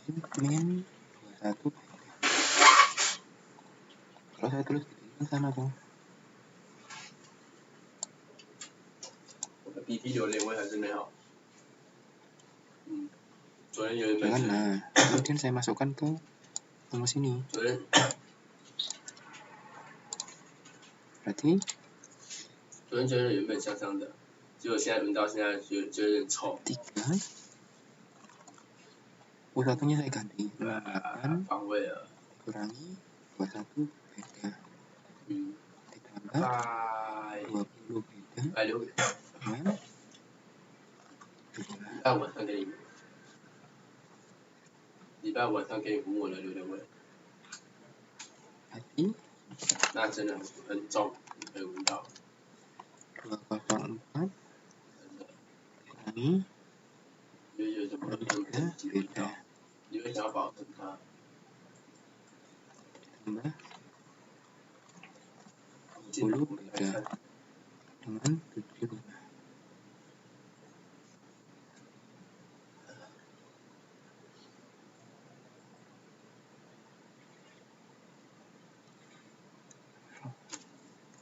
S1: 16 min 21 beda. Kalau saya tulis di sini sama dong.
S2: 我的 BP 流泪味还是没好。昨天有一本。
S1: Jangan, nah, kemudian saya masukkan ke rumus ini.
S2: 昨天。
S1: Berarti
S2: 昨天觉得原本香香的，结果现在闻到现在觉得有点臭。
S1: 3 U1-nya saya ganti 8
S2: 反胃了。
S1: kurangi 21 beda.
S2: 拜。
S1: Ditambah 20 beda
S2: 拜六。
S1: dengan
S2: 礼拜晚上给你。礼拜晚上给你闻我的榴莲味。
S1: Berarti
S2: 那真的很重，你可以闻到。
S1: 204
S2: 真的。
S1: kurangi
S2: 因为有什么很多人体会到，
S1: beda.
S2: 你会想要保存它。
S1: Tambah 10 beda dengan 75.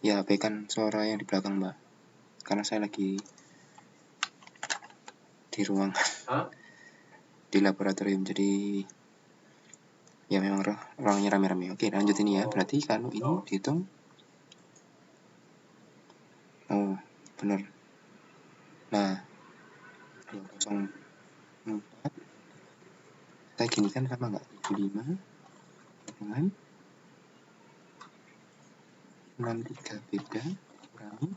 S1: Ya, abaikan suara yang di belakang, Mbak. Karena saya lagi di ruang di laboratorium, jadi ya memang ruangnya rame-rame. Oke, lanjut ini ya. Berarti kalau ini dihitung, oh benar. Nah, 204 saya gini kan sama nggak? 75 dengan 63 beda kurangi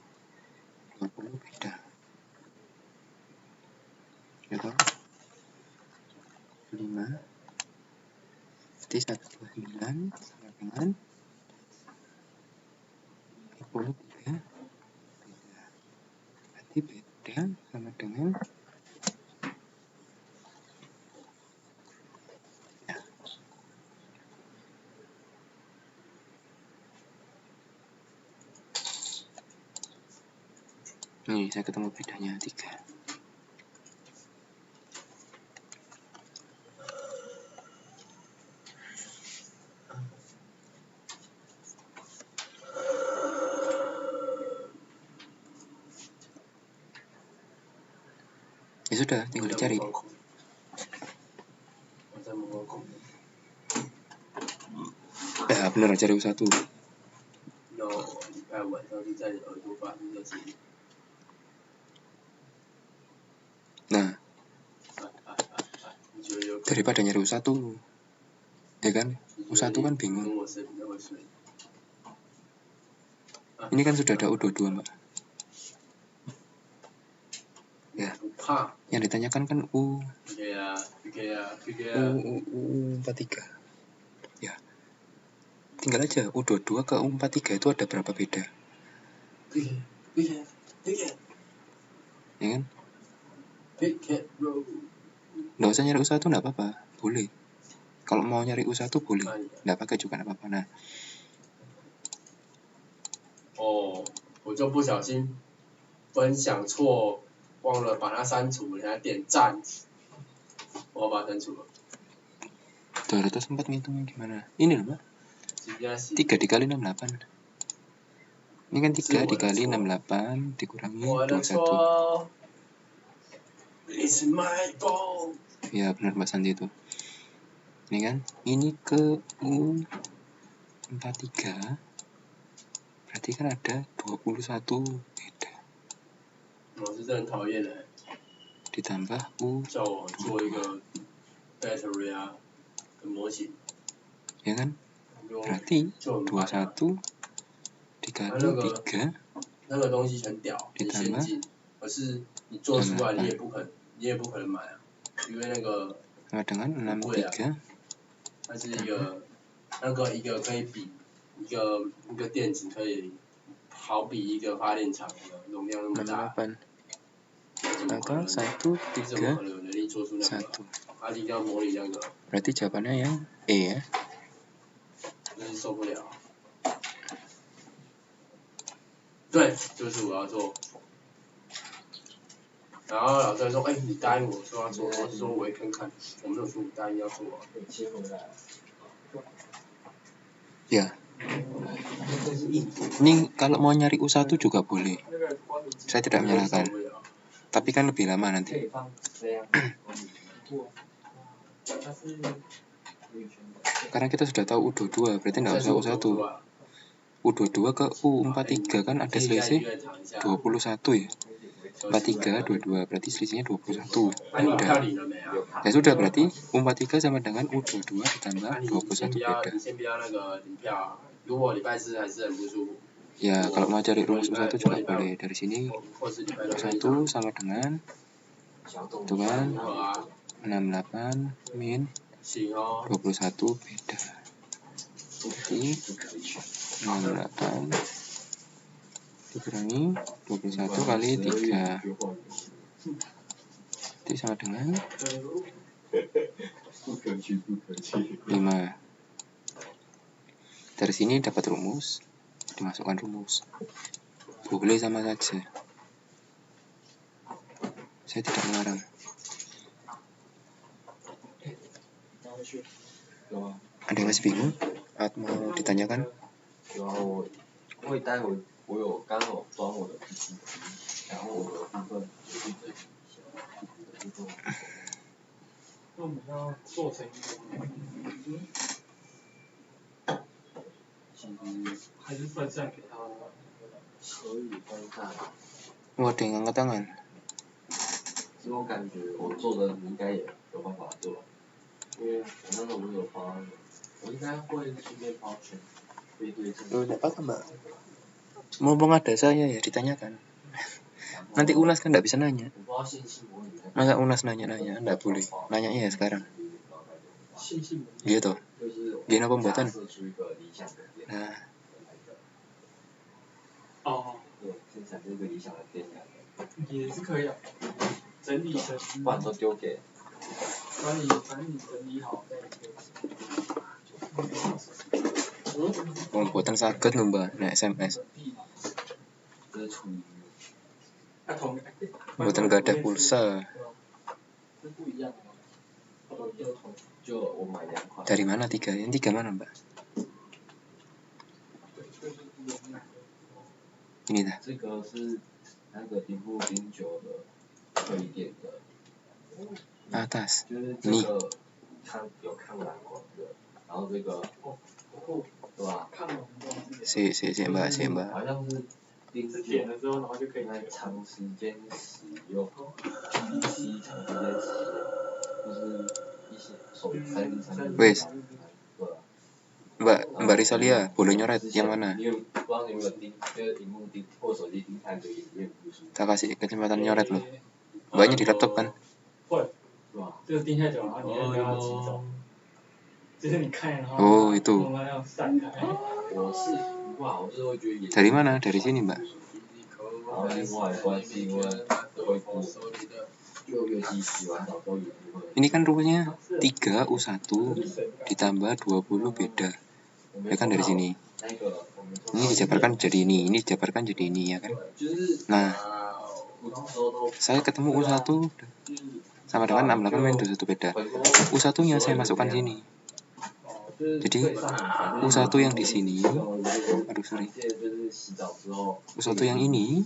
S1: 20 beda, gitu. 5 berarti 129 sama dengan 23 beda, berarti beda sama dengan ya. Nih saya ketemu bedanya 3. Ya sudah, tinggal dicari. Ya benar, cari U1. Nah, daripada nyari U1, ya kan? U1 kan bingung. Ini kan sudah ada U22, Mbak. Ya, yang ditanyakan kan U43. Ya, tinggal aja U22 ke U43 itu ada berapa beda, ya kan? Nggak usah nyari U1, nggak apa-apa, boleh. Kalau mau nyari U1 boleh, nggak pakai juga nggak apa-apa. Nah,
S2: 我就不小心分享错，忘了把它删除，人家点赞，我要把它删除了。
S1: tuh itu sempat ngitungnya gimana? Ini loh, Mbak. 3 dikali 68. Ini kan 3 dikali 68 dikurangi 21. Ya benar Mbak Santi itu. Ini kan, ini ke U43. Berarti kan ada 21 beda. Ditambah U22. Ya kan? Berarti 21 dikali 3 ditambah sama dengan 63.
S2: 它是一个一个可以比一个电子可以好比一个发电厂的容量那么大。
S1: maka 1, 3, 1. Berarti jawabannya yang E ya.
S2: 受不了。对，就是我要做。然后老师说：“哎，你答应我说要做。”老师说：“我也看看。”我没有说我答应要做啊。
S1: Ya. Ini kalau mau nyari U1 juga boleh. Saya tidak menyalahkan. Tapi kan lebih lama nanti. Karena kita sudah tahu U22, berarti nggak usah U1. U22 ke U43 kan ada selisih 21 ya. 43, 22, berarti selisihnya 21. Beda. Ya sudah, berarti U43 sama dengan U22 ditambah 21 beda. Ya, kalau mau cari rumus U1 juga boleh. Dari sini U1 sama dengan itu kan 68 min 21 beda. Jadi 68 dikurangi 21 kali 3. Itu sama dengan 5. Dari sini dapat rumus dimasukkan rumus. Boleh sama saja. Saya tidak melarang. Ada yang masih bingung? Atau mau ditanyakan?
S3: 然后因为待会我有刚好装我的 PPT， 然后我的部分也是整理一下，我的部分。
S4: 那我们要做成一个，还是分散给他？
S3: 可以分散。
S1: Ada yang angkat tangan.
S3: 这种感觉我做的你应该也有办法做，因为我那时候不是有发，我应该会顺便发全背对正。
S1: Tidak apa-apa mbak. Mumpung ada saya ya ditanyakan. Nanti Unas kan tidak bisa nanya.
S3: 我不知道信息模拟。
S1: Masa Unas nanya-nanya? Tidak boleh. Nanyanya ya sekarang. Gitu. Gini pembuatan. Nah.
S4: 哦，
S3: 生产这个理想的电感，
S4: 也是可以啊，整理成，
S3: 不然都丢给。
S4: 把你整理好再丢。
S1: Pembuatan saged lho mbak. Nah SMS.
S3: 这是处于。
S1: Pembuatan gak ada pulsa.
S4: 是不一样的吗？
S3: 就我买2款。
S1: Dari mana 3? Yang 3 mana mbak? Ini dah.
S3: 这个是那个顶部09的可以点的，
S1: Atas.
S3: 就是这个有抗蓝光的，然后这个对吧？Si
S1: mbak.
S3: 好像是
S4: 是点了之后，然后就可以那个
S3: 长时间使用 ，PC 长时间使用，就是一些手3D 上面。
S1: Wes.
S3: 对。
S1: Mbak Risalia, boleh nyoret yang mana?
S3: 你有不知道你有没有盯，就是荧幕盯或手机盯太久也不舒服。
S1: Tak kasih kesempatan nyoret loh. Mbaknya di laptop kan?
S4: 会，
S3: 是吧？
S4: 就是盯太久，然后你就要急走，就是你看，然后
S1: Oh itu.
S4: 慢慢要散开。
S3: 我是不怕，我就是会觉得眼。
S1: Dari mana? Dari sini mbak.
S3: 然后另外关是因为恢复，就尤其洗完澡之后也不会。
S1: Ini kan rumusnya 3U1 ditambah 20 beda. Ya kan dari sini. Ini dijabarkan jadi ini dijabarkan jadi ini ya kan. Nah, saya ketemu U1 sama dengan 68 21 beda. U1-nya saya masukkan sini. Jadi U1 yang di sini, aduh sorry. U1 yang ini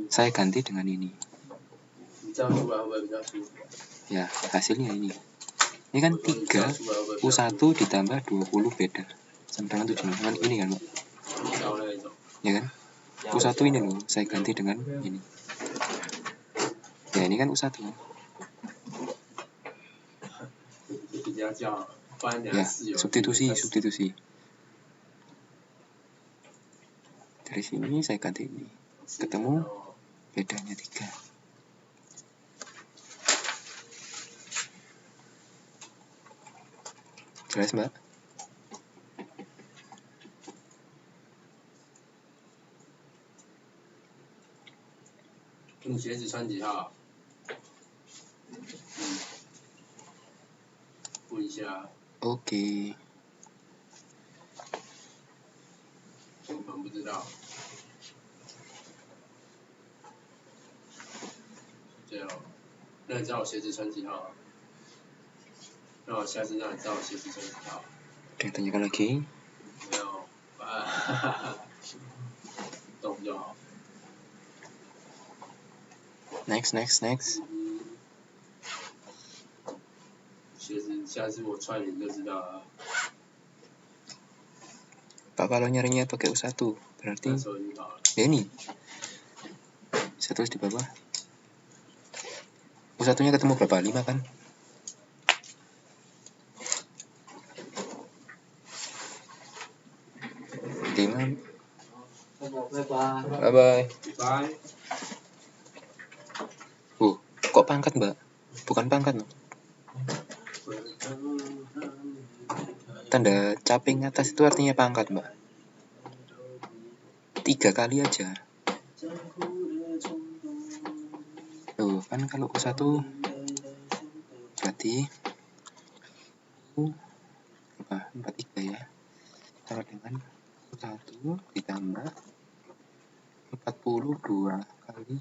S1: saya ganti dengan ini. Ya, hasilnya ini. Ini kan 3 U1 ditambah 20 beda. Sama dengan 7. Dengan ini kan, Mbak? Ya kan? U1 ini loh, saya ganti dengan ini. Ya, ini kan U1. Ya, substitusi. Dari sini saya ganti ini. Ketemu bedanya 3. Jelas mbak?
S2: 你鞋子穿几号？问一下。
S1: Oke.
S2: 我可能不知道。对哦，那你知道我鞋子穿几号吗？那我下次让你知道我鞋子穿几号。
S1: Ada yang tanyakan lagi?
S2: 没有，懂就好。
S1: Next.
S2: 鞋子下次我穿你就知道了。
S1: Pak kalau nyarinya pakai U1 berarti
S2: 那时候就好了。
S1: ya ini. Saya tulis di bawah. U1-nya ketemu berapa? 5 kan? Bye bye.
S2: Bye.
S1: Kok pangkat mbak? Bukan pangkat loh. Tanda caping atas itu artinya pangkat mbak. 3 kali aja. Tuh kan kalau U1 berarti berapa? 43 ya. Sama dengan U1 ditambah 42 kali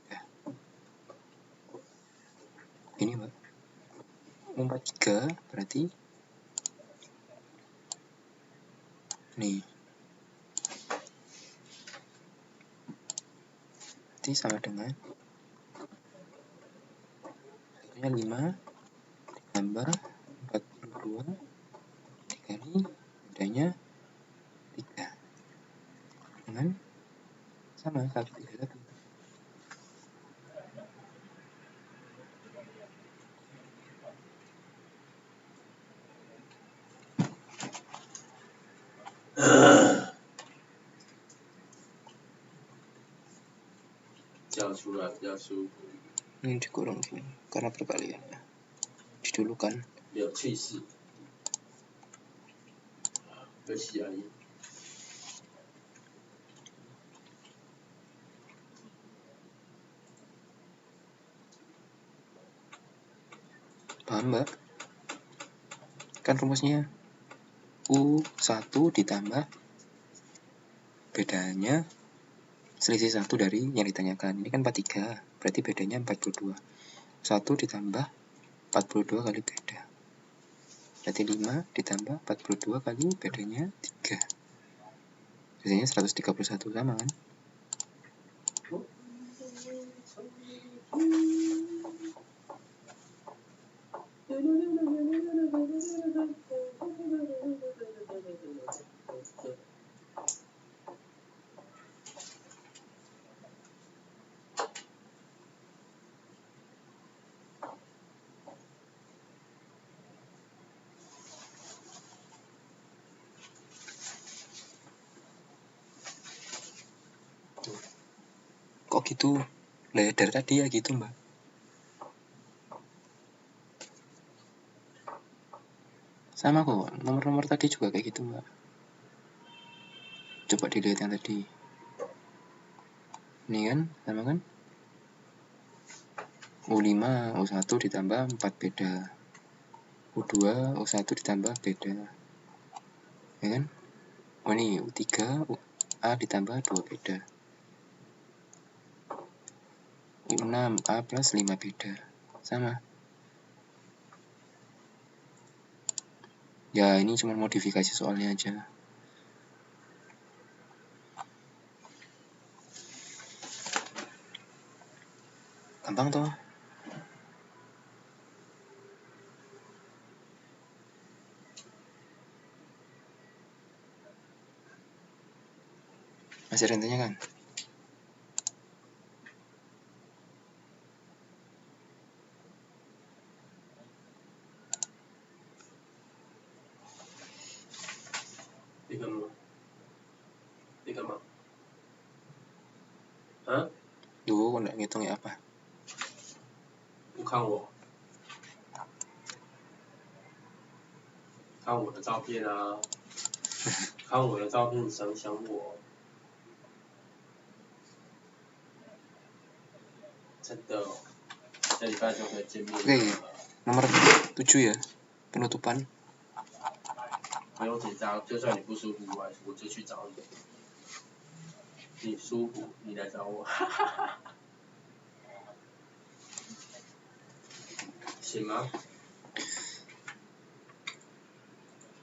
S1: ya. Ini Mbak. U43 berarti nih. Berarti sama dengan satunya 5 ditambah 42 dikali bedanya 3 dengan sama 131.
S2: Jauh surat比较舒服，
S1: Ini dikurang gini karena perkalian ya. Didulukan
S2: 有趣事，有喜而已。
S1: paham Mbak? Kan rumusnya U1 ditambah bedanya selisih 1 dari yang ditanyakan. Ini kan 43, berarti bedanya 42. 1 ditambah 42 kali beda. Berarti 5 ditambah 42 kali bedanya 3. Biasanya 131 sama kan? Kok gitu? Lah dari tadi ya gitu Mbak. Sama kok, nomor-nomor tadi juga kayak gitu Mbak. Coba dilihat yang tadi. Ini kan, sama kan? U5, U1 ditambah 4 beda. U2, U1 ditambah beda. Ya kan? Oh ini U3, A ditambah 2 beda. U6, A plus 5 beda. Sama. Ya ini cuma modifikasi soalnya aja. Gampang toh. Masih rentenya kan?
S2: Tiga mah. Hah?
S1: Duh, nggak ngitungnya apa?
S2: 不看我，看我的照片啊，看我的照片想想我，真的、哦，这礼拜就可以见面。
S1: Oke, nomor 7 ya, penutupan.
S2: 不用紧张，就算你不舒服，我就去找你。你舒服，你来找我，行吗？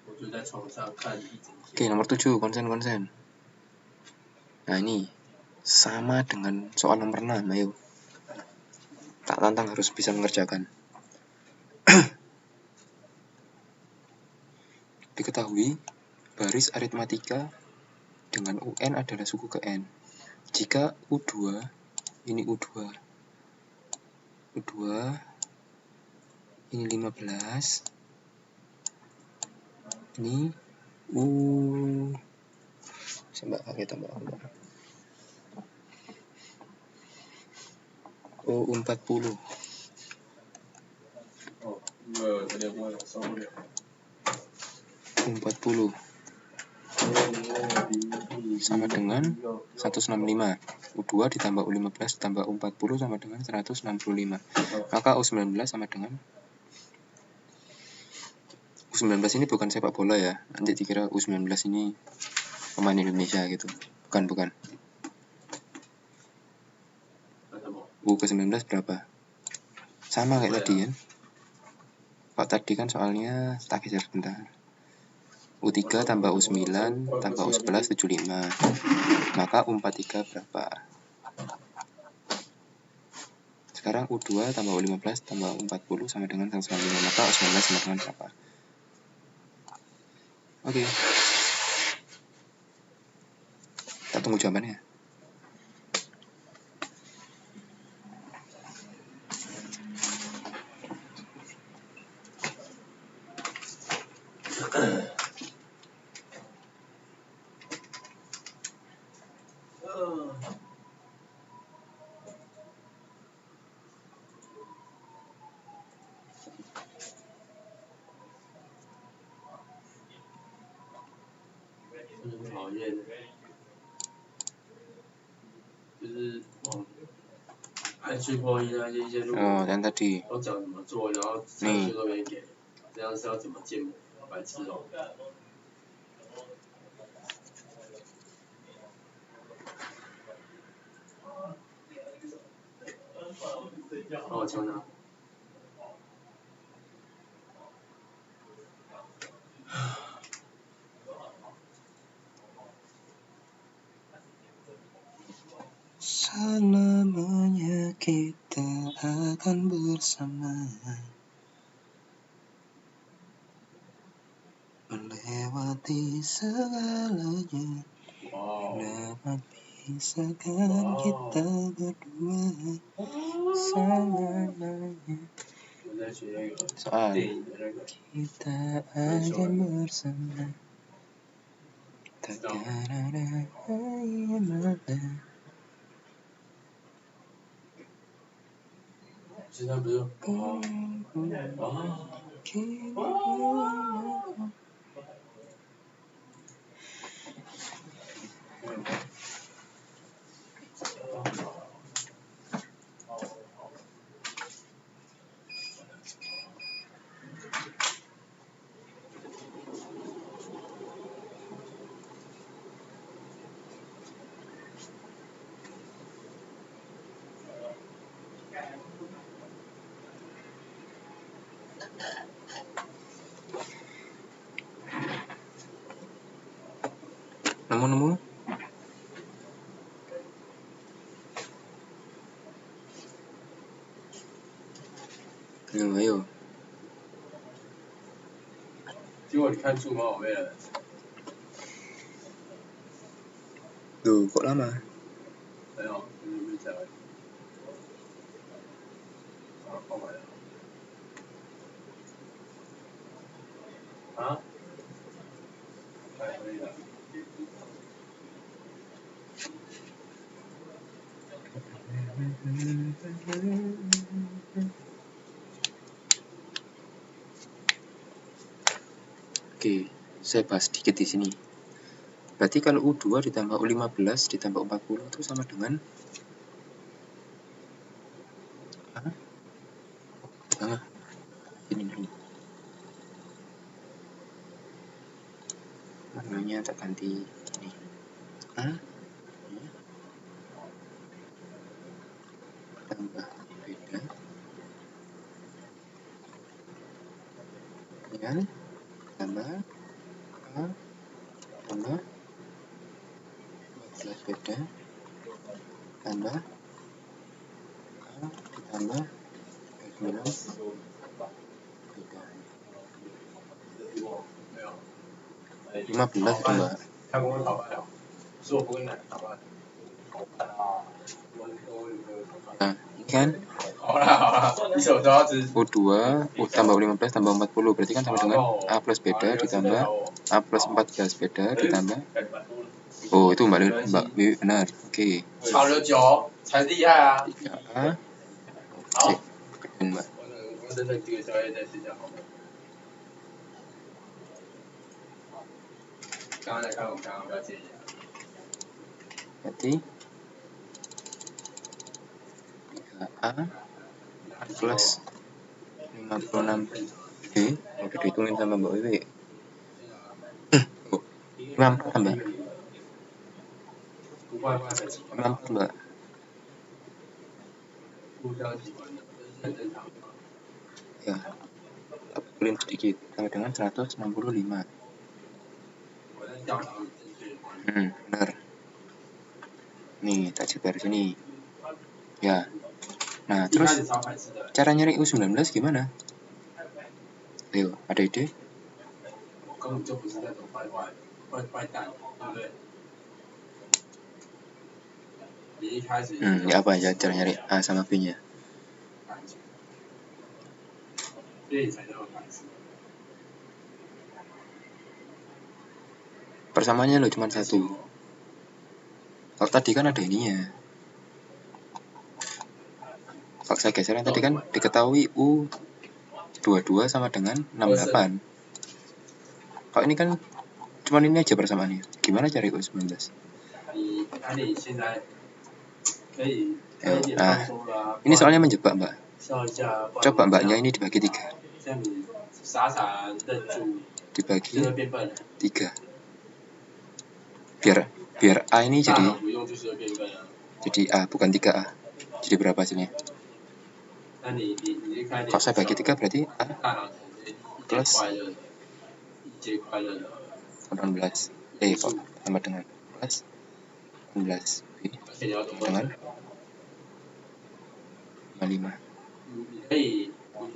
S2: 我就在床上看一整天。
S1: Oke, nomor 7, konsen-konsen. Nah ini, sama dengan soal nomor 6, ayo. Tak tantang harus bisa mengerjakan. Diketahui, baris aritmatika dengan UN adalah suku ke N. Jika U2, ini U2, ini 15, ini Coba pakai tambah U40.
S2: Oh, 有点忘了，受不了。
S1: U40 sama dengan 165. U2 ditambah U15 ditambah U40 sama dengan 165. Maka U19 sama dengan U19 ini bukan sepak bola ya. Nanti dikira U19 ini pemain Indonesia gitu. Bukan. U ke-19 berapa? Sama kayak tadi kan. Kok tadi kan soalnya tak geser bentar. U3 tambah U9 tambah U11 75. Maka U43 berapa? Sekarang U2 tambah U15 tambah U40 sama dengan 195. Maka U19 sama dengan berapa? Oke. Kita tunggu jawabannya. Oh, dan tadi. Nih. Selamanya kita akan bersama, melewati segalanya. Dapat pisahkan kita berdua selamanya. Soal kita akan bersama, takkan ada yang mata.
S2: 现在不是
S1: Nemu? Ayo.
S2: 结果你看数码宝贝了？
S1: Duh, kok lama?
S2: 没有，就是这样。放完了。啊？可以的。
S1: Oke, saya bahas sedikit di sini. Berarti kalau U2 ditambah U15 ditambah U40 itu sama dengan ini dulu. Namanya tak ganti ini. Tambah beda. Ya. Tambah A tambah 14 beda tambah A ditambah 9 beda 15 itu mbak.
S2: 他跟我讨论了，是我不跟奶打扮。
S1: Nah, ini kan U2 tambah U15 tambah 40 berarti kan sama dengan A plus beda ditambah A plus 14 beda ditambah. Oh, itu Mbak Wiwi benar. Oke.
S2: 9才厉害啊！
S1: 3A. Oke, keren Mbak.
S2: 我等等几个宵夜再睡觉好吗？刚刚来看我刚刚不要介意啊。
S1: Berarti 3A plus 56B. Oke, dihitungin sama Mbak Wiwi. 54 tambah
S2: 外卖很喜欢，
S1: 54 mbak.
S2: 互相喜欢的，这是很正常的。
S1: Ya, tak betulin sedikit sama dengan 165.
S2: 我在教导你正确的观念。
S1: Benar. Nih, tak sebar sini. Ya. Nah,
S2: 一开
S1: terus
S2: 始超排斥的，
S1: cara nyari U19 gimana? Ayo, ada ide?
S2: 我根本就不是那种坏蛋，对不对？你一开始
S1: Ya apa aja cara nyari A sama B-nya?
S2: 感情，所以你才那么排斥。
S1: Persamaannya lo cuma satu. Kalau tadi kan ada ininya. Kalau saya geser yang tadi kan diketahui U22 sama dengan 68. Kalau ini kan cuma ini aja persamaannya. Gimana cari U19?
S2: 你现在可以
S1: Nah, ini soalnya menjebak mbak.
S2: 笑一下。
S1: Coba mbaknya ini dibagi 3.
S2: 像你傻傻愣住，
S1: Dibagi
S2: 就会变笨了。
S1: 3. Biar A ini
S2: 大
S1: jadi
S2: 脑不用就是会变笨了。
S1: A bukan 3A. Jadi berapa hasilnya?
S2: 那你看
S1: Kalau saya bagi 3 berarti A
S2: 大脑plus 一节快乐的
S1: 18. Kok sama dengan plus 18 B
S2: 而且你要懂得
S1: dengan 55.
S2: 你可以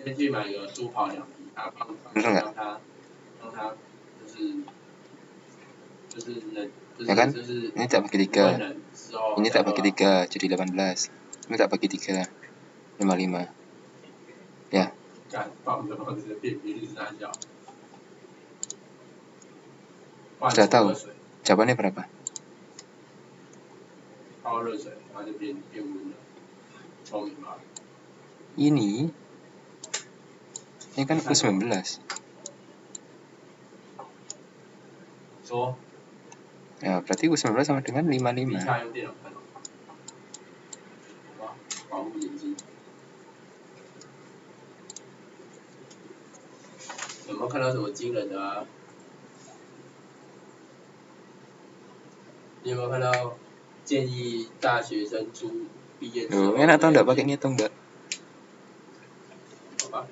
S2: 先去买个书跑2匹，然后让它就是能
S1: Ya kan?
S2: 就是
S1: Ini tak bagi 3. Ini tak bagi 3 jadi 18. Ini tak bagi 3 55. Ya.
S2: 干放着变比例是大小。
S1: Sudah tahu jawabannya berapa?
S2: 泡热水，它就变温了，聪明吧？
S1: Ini kan U19.
S2: 说，
S1: Ya, berarti U19 sama dengan
S2: 底
S1: 55.
S2: 下用电脑看，好吧，保护眼睛。有没有看到什么惊人的啊？你有没有看到建议大学生毕业之后？
S1: Loh, enak tau enggak pakai ini atau enggak?
S2: 好吧。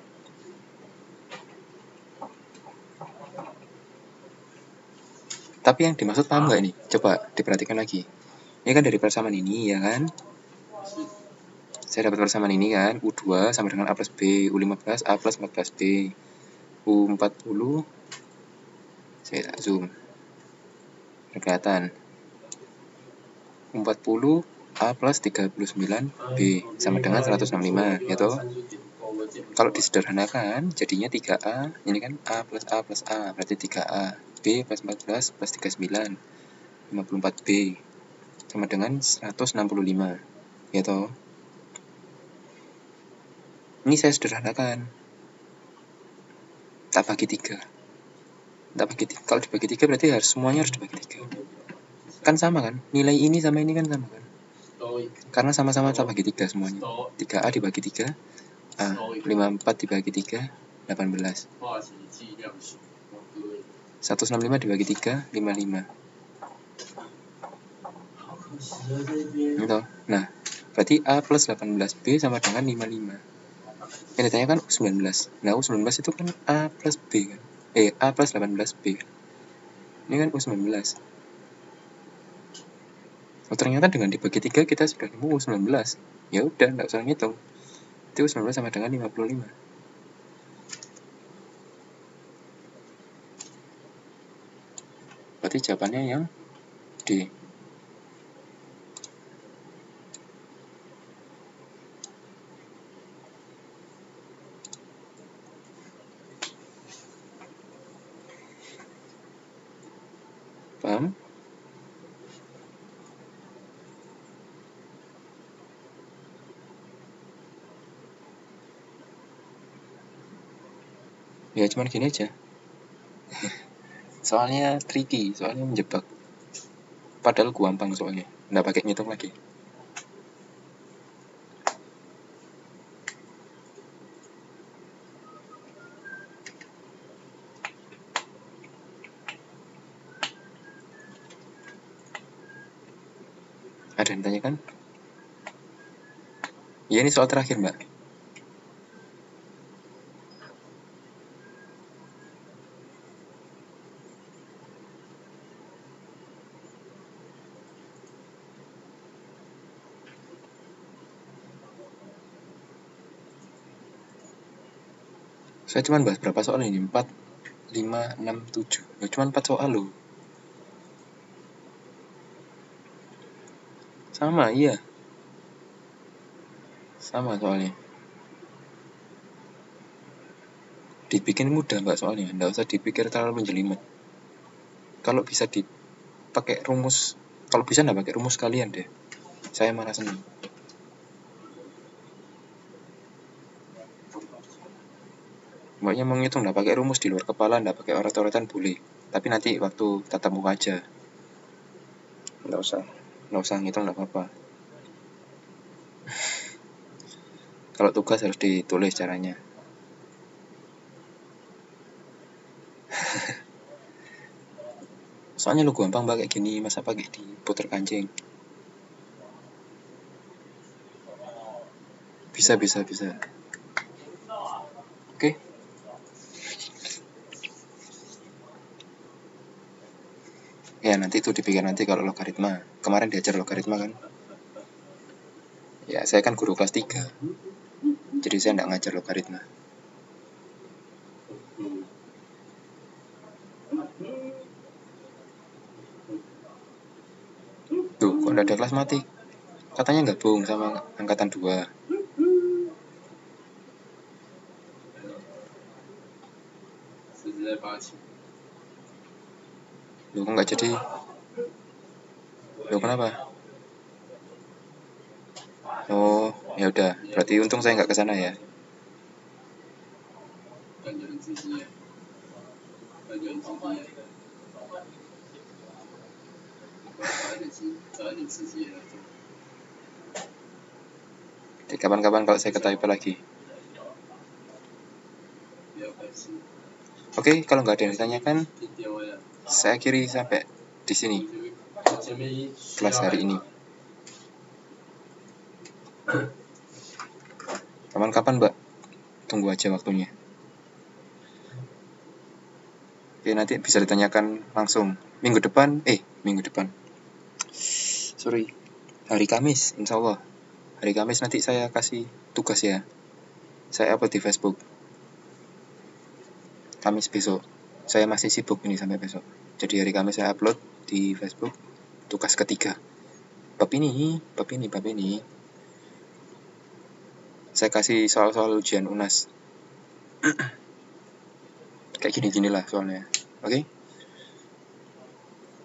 S1: Tapi yang dimaksud paham nggak ini? Coba diperhatikan lagi. Ini kan dari persamaan ini ya kan? Saya dapat persamaan ini kan, U2 sama dengan A plus B, U15 A plus 14B, U40, saya zoom, kelihatan, U40 A plus 39B sama dengan 165, ya toh? Kalau disederhanakan, jadinya 3A, ini kan A plus A plus A, berarti 3A, B plus 14 plus 39, 54B, sama dengan 165, ya toh? Ini saya sederhanakan. Tak bagi 3. Kalau dibagi 3 berarti semuanya harus dibagi 3. Kan sama kan? Nilai ini sama ini kan sama kan? Karena sama-sama tak bagi 3 semuanya. 3A dibagi 3. A. 54 dibagi 3. 18. 165 dibagi 3. 55. Gitu. Nah, berarti A plus 18B sama dengan 55. Yang ditanya kan U19. Nah, U19 itu kan A plus B kan. A plus 18B kan. Ini kan U19. Oh, ternyata dengan dibagi 3 kita sudah nemu U19. Ya udah, enggak usah ngitung. Itu U19 sama dengan 55. Berarti jawabannya yang D. Paham? Ya cuman gini aja. Soalnya tricky, soalnya menjebak. Padahal gampang soalnya, nggak pakai ngitung lagi. Ada yang ditanyakan? Ya, ini soal terakhir, Mbak. Saya cuma bahas berapa soal ini? 4, 5, 6, 7. Ya, cuma 4 soal loh. Sama, iya. Sama soalnya. Dibikin mudah, Mbak, soalnya. Nggak usah dipikir terlalu menjelimet. Kalau bisa dipakai rumus, kalau bisa nggak pakai rumus kalian deh. Saya malah seneng. Mbaknya mau ngitung nggak pakai rumus di luar kepala, nggak pakai oret-oretan boleh. Tapi nanti waktu tatap muka aja. Nggak usah ngitung, nggak apa-apa. Kalau tugas harus ditulis caranya. Soalnya lu gampang pakai gini, masa pakai diputer kancing. Bisa. Oke. Ya, nanti itu dipikir nanti kalau logaritma. Kemarin diajar logaritma kan. Ya, saya kan guru kelas 3. Jadi saya nggak ngajar logaritma. Tuh, kok nggak ada kelas mati? Katanya gabung sama angkatan 2. Loh, kok nggak jadi? Loh, kenapa? Oh, ya udah. Berarti untung saya nggak kesana ya. Jadi kapan-kapan kalau saya ke Taipei lagi. Oke, kalau nggak ada yang ditanyakan, saya akhiri sampai di sini kelas hari ini. Kapan-kapan, Mbak, tunggu aja waktunya. Oke, nanti bisa ditanyakan langsung minggu depan. Hari Kamis, insya Allah. Hari Kamis nanti saya kasih tugas ya. Saya upload di Facebook. Kamis besok. Saya masih sibuk ini sampai besok. Jadi hari Kamis saya upload di Facebook tugas ketiga. Bab ini. Saya kasih soal-soal ujian UNAS. Kayak gini-gini lah soalnya. Oke?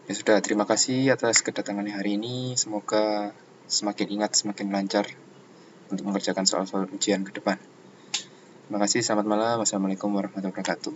S1: Ya sudah, terima kasih atas kedatangannya hari ini. Semoga semakin ingat, semakin lancar untuk mengerjakan soal-soal ujian ke depan. Terima kasih, selamat malam. Wassalamualaikum warahmatullahi wabarakatuh.